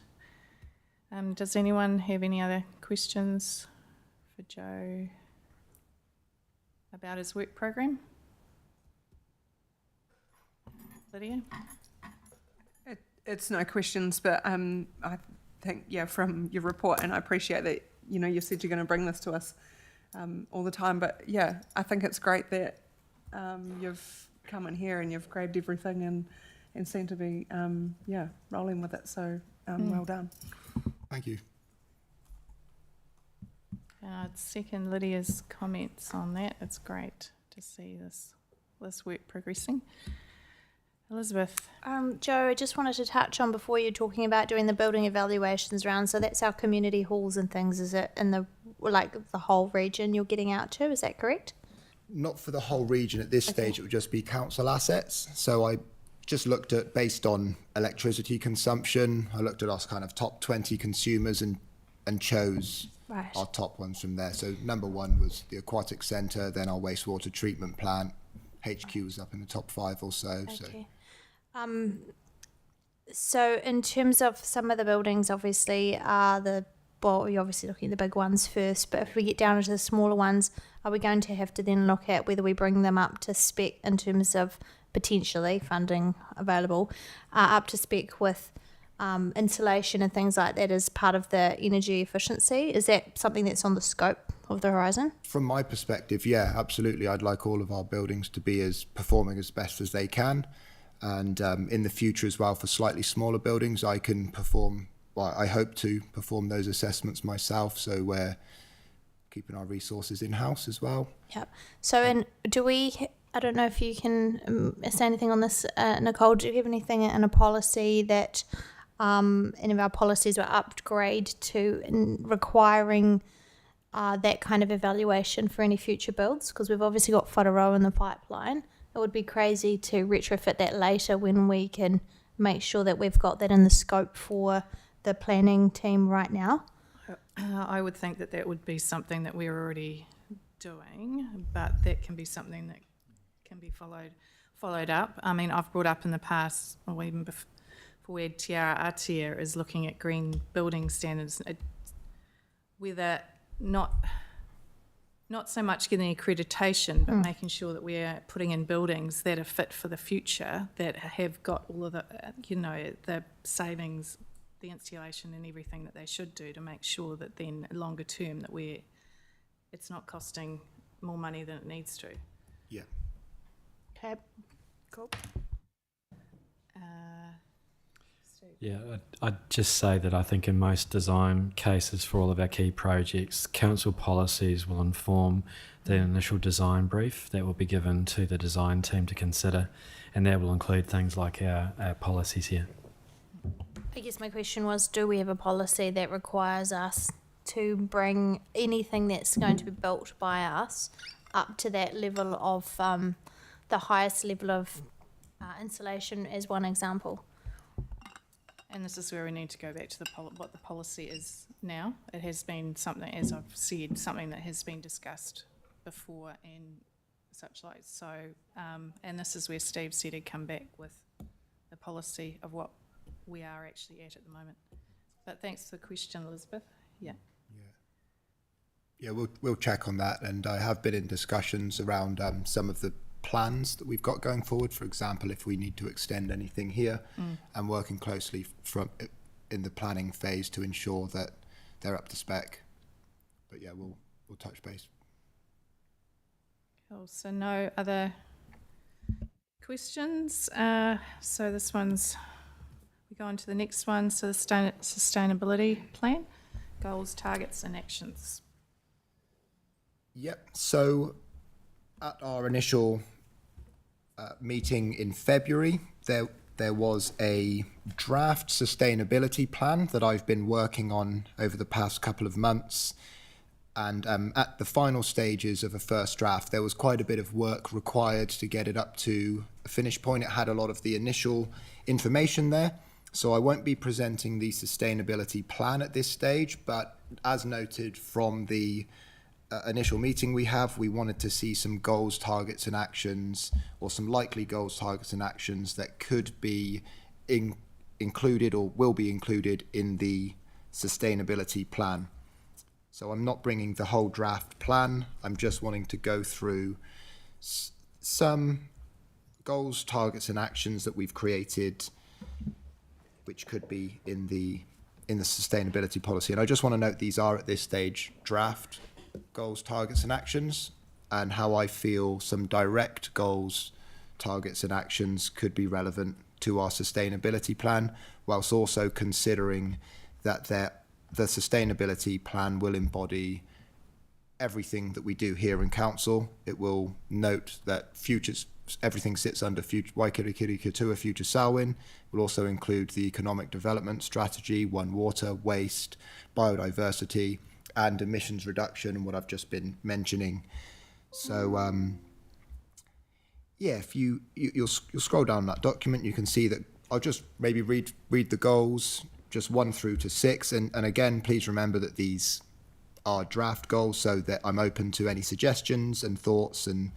Does anyone have any other questions for Joe about his work program? Lydia? It's no questions, but I think, from your report, and I appreciate that, you said you're going to bring this to us all the time, but I think it's great that you've come in here and you've grabbed everything and seem to be, rolling with it, so well done. Thank you. I'd second Lydia's comments on that. It's great to see this work progressing. Elizabeth. Joe, I just wanted to touch on before you're talking about doing the building evaluations round. So that's our community halls and things. Is it in the whole region you're getting out to? Is that correct? Not for the whole region at this stage. It would just be council assets. So I just looked at, based on electricity consumption, I looked at our kind of top 20 consumers and chose Right. our top ones from there. So number one was the aquatic centre, then our wastewater treatment plant. HQ was up in the top 5 or so. Okay. So in terms of some of the buildings, obviously, you're obviously looking at the big ones first, but if we get down to the smaller ones, are we going to have to then look at whether we bring them up to spec in terms of potentially funding available, up to spec with insulation and things like that as part of the energy efficiency? Is that something that's on the scope of the horizon? From my perspective, yeah, absolutely. I'd like all of our buildings to be performing as best as they can. And in the future as well, for slightly smaller buildings, I hope to perform those assessments myself. So we're keeping our resources in-house as well. Yep. So, I don't know if you can say anything on this, Nicole, do you have anything in a policy that any of our policies will upgrade to requiring that kind of evaluation for any future builds? Because we've obviously got Whateroa in the pipeline. It would be crazy to retrofit that later when we can make sure that we've got that in the scope for the planning team right now. I would think that would be something that we're already doing, but that can be something that can be followed up. I mean, I've brought up in the past, or even before where Tiara Atia is looking at green building standards, whether not so much getting accreditation, but making sure that we're putting in buildings that are fit for the future, that have got all of the, the savings, the installation and everything that they should do to make sure that then longer term that it's not costing more money than it needs to. Yeah. Okay, cool. Yeah, I'd just say that I think in most design cases for all of our key projects, council policies will inform the initial design brief that will be given to the design team to consider, and that will include things like our policies here. I guess my question was, do we have a policy that requires us to bring anything that's going to be built by us up to that level of the highest level of insulation as one example? And this is where we need to go back to what the policy is now. It has been something, as I've said, something that has been discussed before and such like. So, and this is where Steve said he'd come back with the policy of what we are actually at the moment. But thanks for the question, Elizabeth. Yeah. Yeah, we'll check on that. And I have been in discussions around some of the plans that we've got going forward. For example, if we need to extend anything here, and working closely in the planning phase to ensure that they're up to spec. But yeah, we'll touch base. Cool. So no other questions. So this one's, we go on to the next one. So the sustainability plan, goals, targets, and actions. Yep. So at our initial meeting in February, there was a draft sustainability plan that I've been working on over the past couple of months. And at the final stages of a first draft, there was quite a bit of work required to get it up to a finish point. It had a lot of the initial information there. So I won't be presenting the sustainability plan at this stage, but as noted from the initial meeting we wanted to see some goals, targets and actions, or some likely goals, targets and actions that could be included or will be included in the sustainability plan. So I'm not bringing the whole draft plan. I'm just wanting to go through some goals, targets and actions that we've created, which could be in the sustainability policy. And I just want to note these are at this stage draft goals, targets and actions, and how I feel some direct goals, targets and actions could be relevant to our sustainability plan, whilst also considering that the sustainability plan will embody everything that we do here in council. It will note that future everything sits under Waikirikiri Katua Future Salwin. Will also include the economic development strategy, One Water, waste, biodiversity, and emissions reduction, and what I've just been mentioning. So if you'll scroll down that document, you can see that I'll just maybe read the goals, just 1 through to 6, and again, please remember that these are draft goals, so that I'm open to any suggestions and thoughts, and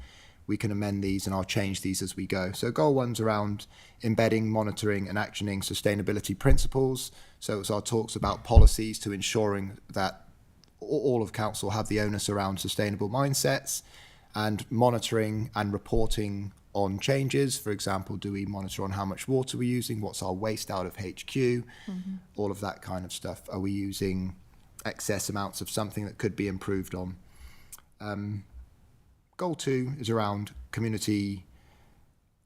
we can amend these, and I'll change these as we go. So goal 1's around embedding, monitoring, and actioning sustainability principles. So it's our talks about policies to ensuring that all of council have the onus around sustainable mindsets, and monitoring and reporting on changes. For example, do we monitor on how much water we're using? What's our waste out of HQ? All of that kind of stuff. Are we using excess amounts of something that could be improved on? Goal 2 is around community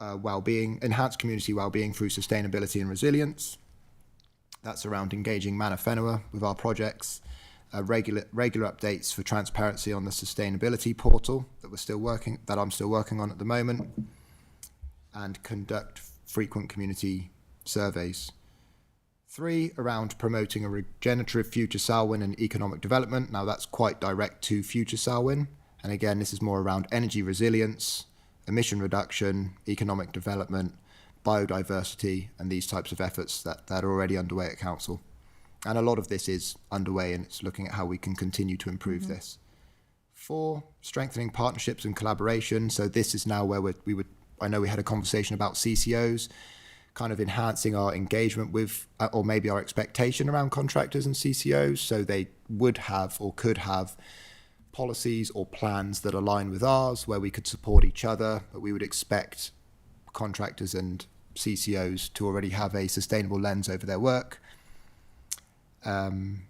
well-being, enhanced community well-being through sustainability and resilience. That's around engaging Mana Whenua with our projects, regular updates for transparency on the sustainability portal that I'm still working on at the moment, and conduct frequent community surveys. 3, around promoting a regenerative future Salwin and economic development. Now that's quite direct to future Salwin, and again, this is more around energy resilience, emission reduction, economic development, biodiversity, and these types of efforts that are already underway at council. And a lot of this is underway, and it's looking at how we can continue to improve this. 4, strengthening partnerships and collaboration. So this is now where I know we had a conversation about CCOs, kind of enhancing our engagement with, or maybe our expectation around contractors and CCOs, so they would have or could have policies or plans that align with ours, where we could support each other, but we would expect contractors and CCOs to already have a sustainable lens over their work. And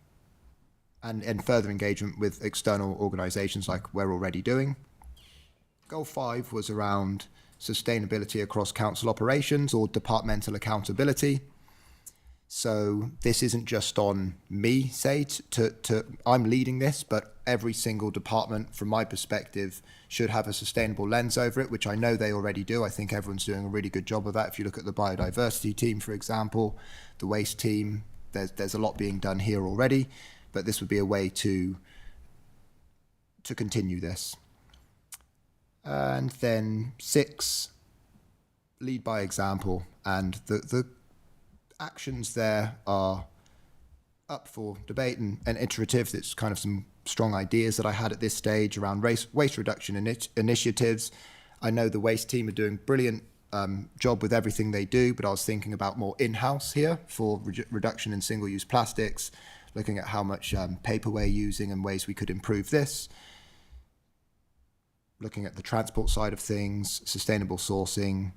further engagement with external organisations like we're already doing. Goal 5 was around sustainability across council operations, or departmental accountability. So this isn't just on me, say, I'm leading this, but every single department, from my perspective, should have a sustainable lens over it, which I know they already do. I think everyone's doing a really good job of that. If you look at the biodiversity team, for example, the waste team, there's a lot being done here already, but this would be a way to continue this. And then 6, lead by example, and the actions there are up for debate and iterative. It's kind of some strong ideas that I had at this stage around waste reduction initiatives. I know the waste team are doing brilliant job with everything they do, but I was thinking about more in-house here for reduction in single-use plastics, looking at how much paper we're using and ways we could improve this. Looking at the transport side of things, sustainable sourcing,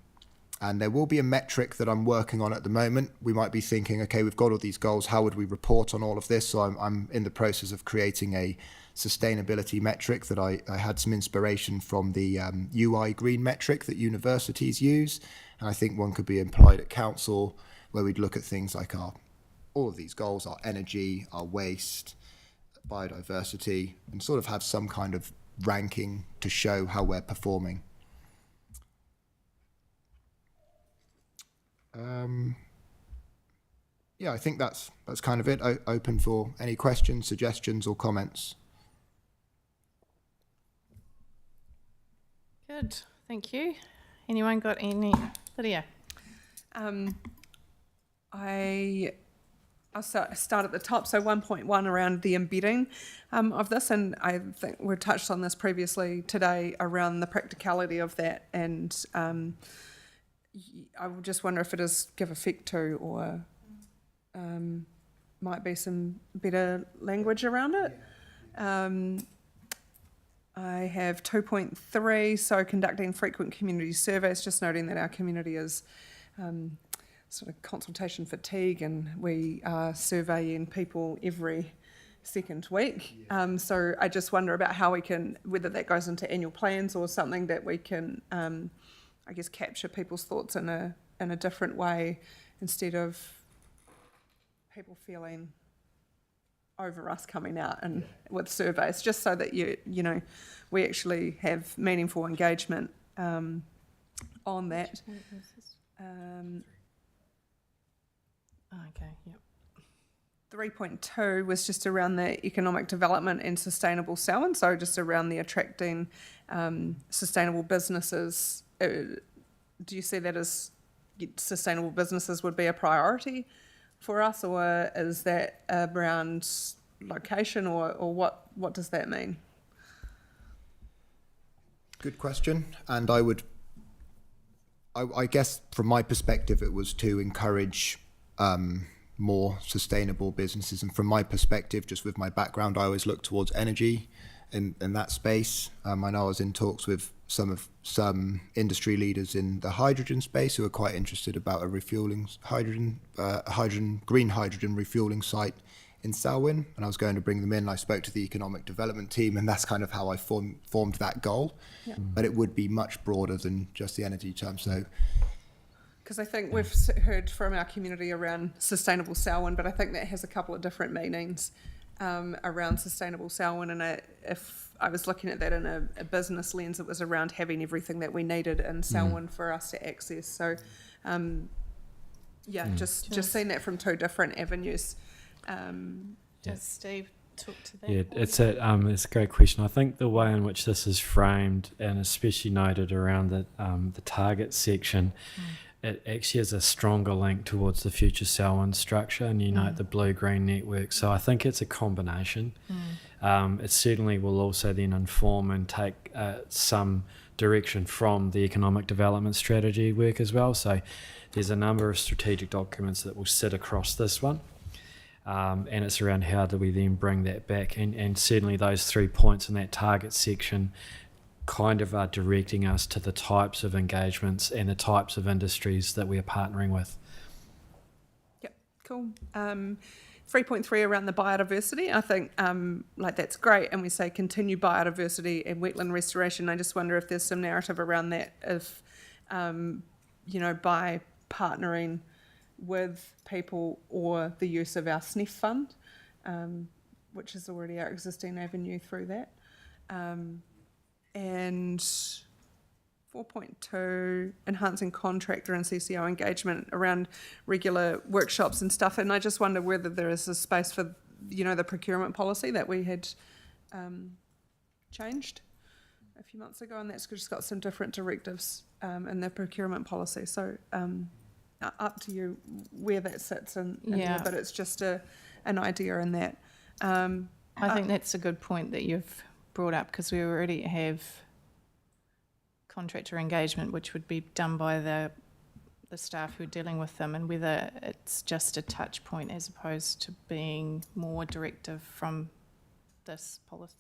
and there will be a metric that I'm working on at the moment. We might be thinking, okay, we've got all these goals, how would we report on all of this? So I'm in the process of creating a sustainability metric that I had some inspiration from the UI green metric that universities use, and I think one could be applied at council, where we'd look at things like all of these goals, our energy, our waste, biodiversity, and sort of have some kind of ranking to show how we're performing. Yeah, I think that's kind of it. Open for any questions, suggestions, or comments. Good, thank you. Anyone got any? Lydia? I'll start at the top. So 1.1 around the embedding of this, and I think we've touched on this previously today around the practicality of that, and I would just wonder if it is give effect to, or might be some better language around it. I have 2.3, so conducting frequent community surveys, just noting that our community is sort of consultation fatigue, and we are surveying people every second week. So I just wonder about how we can, whether that goes into annual plans or something that we can, I guess, capture people's thoughts in a different way, instead of people feeling over us coming out and with surveys, just so that you know we actually have meaningful engagement on that. Okay, yep. 3.2 was just around the economic development and sustainable selling, so just around the attracting sustainable businesses. Do you see that as sustainable businesses would be a priority for us, or is that around location, or what does that mean? Good question. And I guess from my perspective, it was to encourage more sustainable businesses. And from my perspective, just with my background, I always look towards energy in that space. I know I was in talks with some industry leaders in the hydrogen space who are quite interested about a refueling green hydrogen refueling site in Selwyn, and I was going to bring them in. I spoke to the economic development team, and that's kind of how I formed that goal. Yeah. But it would be much broader than just the energy term. So, Because I think we've heard from our community around sustainable Selwyn, but I think that has a couple of different meanings around sustainable Selwyn. And if I was looking at that in a business lens, it was around having everything that we needed in Selwyn for us to access. So, just seeing that from two different avenues. Does Steve talk to that? Yeah, it's a great question. I think the way in which this is framed, and especially noted around the target section, it actually has a stronger link towards the future Selwyn structure and unite the blue-green network. So I think it's a combination. It certainly will also then inform and take some direction from the economic development strategy work as well. So there's a number of strategic documents that will sit across this one. And it's around how do we then bring that back, and certainly those 3 points in that target section kind of are directing us to the types of engagements and the types of industries that we are partnering with. Yep, cool. 3.3 around the biodiversity, I think that's great, and we say continue biodiversity and wetland restoration. I just wonder if there's some narrative around that, if by partnering with people or the use of our SNF fund, which is already our existing avenue through that. And 4.2, enhancing contractor and CCO engagement around regular workshops and stuff. And I just wonder whether there is a space for, the procurement policy that we had changed a few months ago, and that's just got some different directives in the procurement policy. So up to you where that sits in there, but it's just an idea in that. I think that's a good point that you've brought up, because we already have contractor engagement, which would be done by the staff who are dealing with them, and whether it's just a touch point as opposed to being more directive from this policy.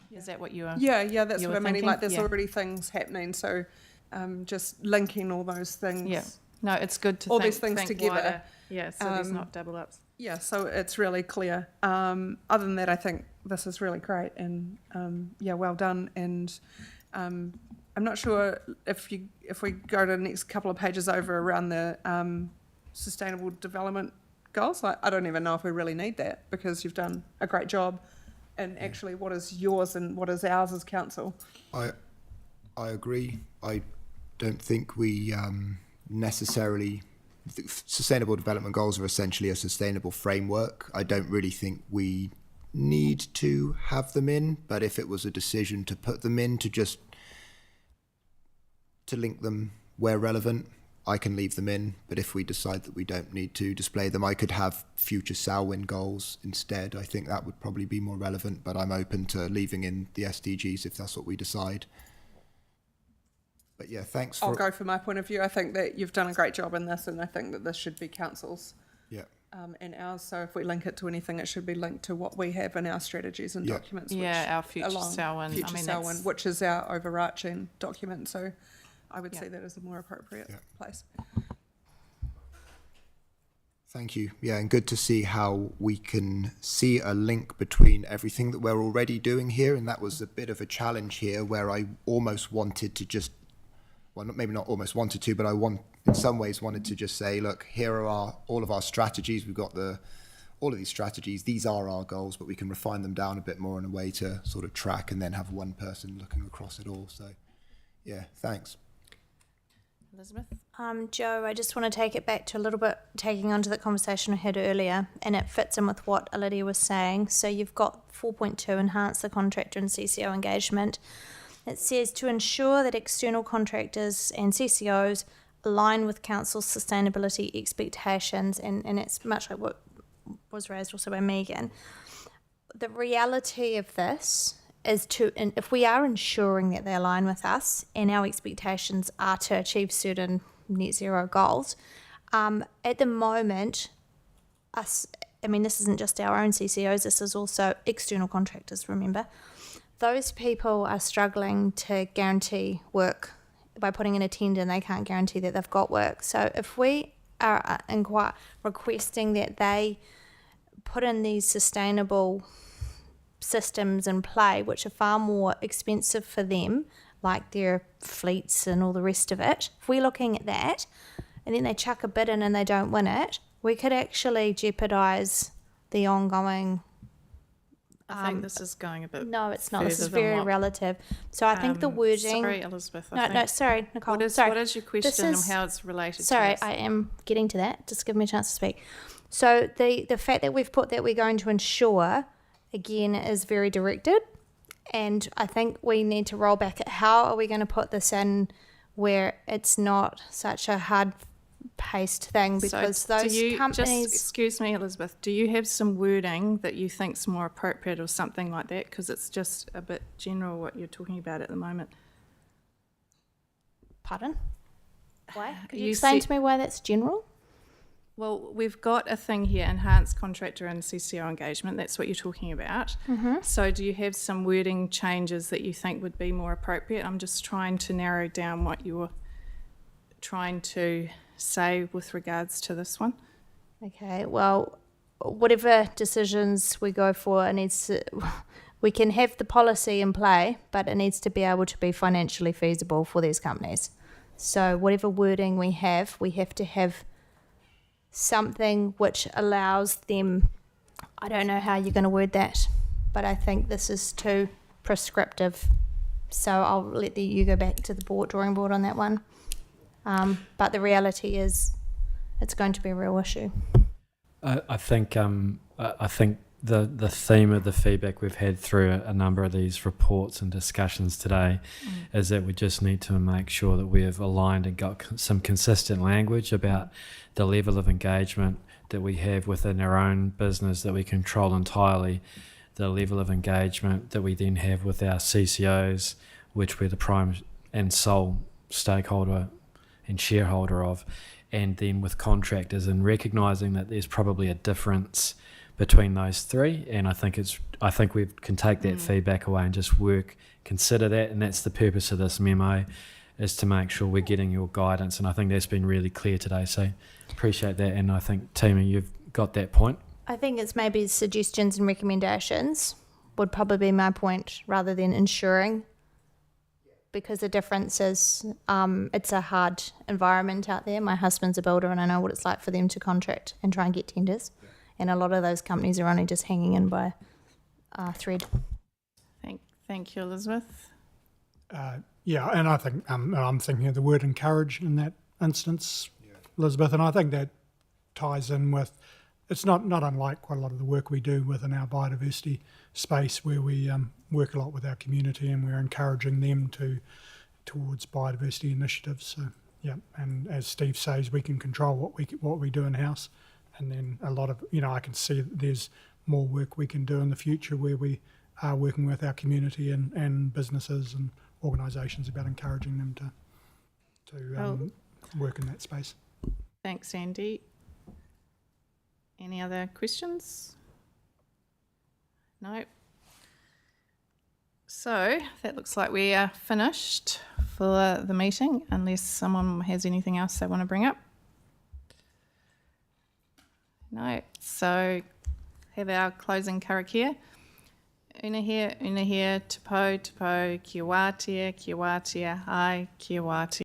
Is that what you are? Yeah, that's you what were I mean. Like, thinking? there's already things happening, so just linking all those things. Yeah. No, it's good to all think, these things think together. wider. Yeah, so there's not double ups. Yeah, so it's really clear. Other than that, I think this is really great, and well done. And I'm not sure if we go to the next couple of pages over around the sustainable development goals. I don't even know if we really need that, because you've done a great job. And actually, what is yours and what is ours as council? I agree. I don't think we necessarily. Sustainable development goals are essentially a sustainable framework. I don't really think we need to have them in, but if it was a decision to put them in, to link them where relevant, I can leave them in. But if we decide that we don't need to display them, I could have future Selwyn goals instead. I think that would probably be more relevant, but I'm open to leaving in the SDGs if that's what we decide. But yeah, thanks. I'll go for my point of view. I think that you've done a great job in this, and I think that this should be council's and ours. So if we link it to anything, it should be linked to what we have in our strategies and documents. Our future Selwyn. Future Selwyn, which is our overarching document. So I would see that as a more appropriate place. Thank you. Yeah, and good to see how we can see a link between everything that we're already doing here. And that was a bit of a challenge here, where I almost wanted to just, well, maybe not almost wanted to, but in some ways wanted to just say, look, here are all of our strategies. We've got all of these strategies. These are our goals, but we can refine them down a bit more in a way to sort of track and then have one person looking across it all. So, yeah, thanks. Elizabeth? Joe, I just want to take it back to a little bit, taking on to the conversation I had earlier, and it fits in with what Lydia was saying. So you've got 4.2, enhance the contractor and CCO engagement. It says to ensure that external contractors and CCOs align with council's sustainability expectations, and it's much like what was raised also by Megan. The reality of this is if we are ensuring that they align with us and our expectations are to achieve certain net zero goals, at the moment, this isn't just our own CCOs, this is also external contractors, remember. Those people are struggling to guarantee work by putting in a tender, and they can't guarantee that they've got work. So if we are requesting that they put in these sustainable systems in play, which are far more expensive for them, like their fleets and all the rest of it, if we're looking at that and then they chuck a bid in and they don't win it, we could actually jeopardise the ongoing. I think this is going a bit. No, it's not. This further is than very what- relative. So I think the wording. Sorry, Elizabeth. Sorry, Nicole. What is your question and how it's related Sorry, to this? I am getting to that. Just give me a chance to speak. So the fact that we've put that we're going to ensure, again, is very directed. And I think we need to roll back at how are we going to put this in where it's not such a hard-paced thing, because So those do you, companies... Just, excuse me, Elizabeth, do you have some wording that you think's more appropriate or something like that? Because it's just a bit general what you're talking about at the moment. Pardon? Why? Could you You explain said- to me why that's general? Well, we've got a thing here, enhanced contractor and CCO engagement. That's what you're talking about. Mm-hmm. So do you have some wording changes that you think would be more appropriate? I'm just trying to narrow down what you're trying to say with regards to this one. Okay, well, whatever decisions we go for, we can have the policy in play, but it needs to be able to be financially feasible for these companies. So whatever wording we have to have something which allows them, I don't know how you're going to word that, but I think this is too prescriptive. So I'll let you go back to the drawing board on that one. But the reality is it's going to be a real issue. I think the theme of the feedback we've had through a number of these reports and discussions today is that we just need to make sure that we have aligned and got some consistent language about the level of engagement that we have within our own business that we control entirely, the level of engagement that we then have with our CCOs, which we're the prime and sole stakeholder and shareholder of, and then with contractors, and recognising that there's probably a difference between those three. And I think we can take that feedback away and just consider that, and that's the purpose of this memo, is to make sure we're getting your guidance, and I think that's been really clear today, so appreciate that. And I think, Tima, you've got that point. I think it's maybe suggestions and recommendations would probably be my point, rather than ensuring, because the difference is it's a hard environment out there. My husband's a builder and I know what it's like for them to contract and try and get tenders, and a lot of those companies are only just hanging in by thread. Thank you, Elizabeth. Yeah, and I think I'm thinking of the word encourage in that instance, Elizabeth, and I think that ties in with, it's not unlike quite a lot of the work we do within our biodiversity space, where we work a lot with our community and we're encouraging them towards biodiversity initiatives. So yeah, and as Steve says, we can control what we do in house, and then a lot of, I can see that there's more work we can do in the future where we are working with our community and businesses and organisations about encouraging them to work in that space. Thanks, Andy. Any other questions? No. So that looks like we are finished for the meeting, unless someone has anything else they want to bring up. No. So have our closing karakia. Una here, tapo, kia wātia, ai, kia wātia.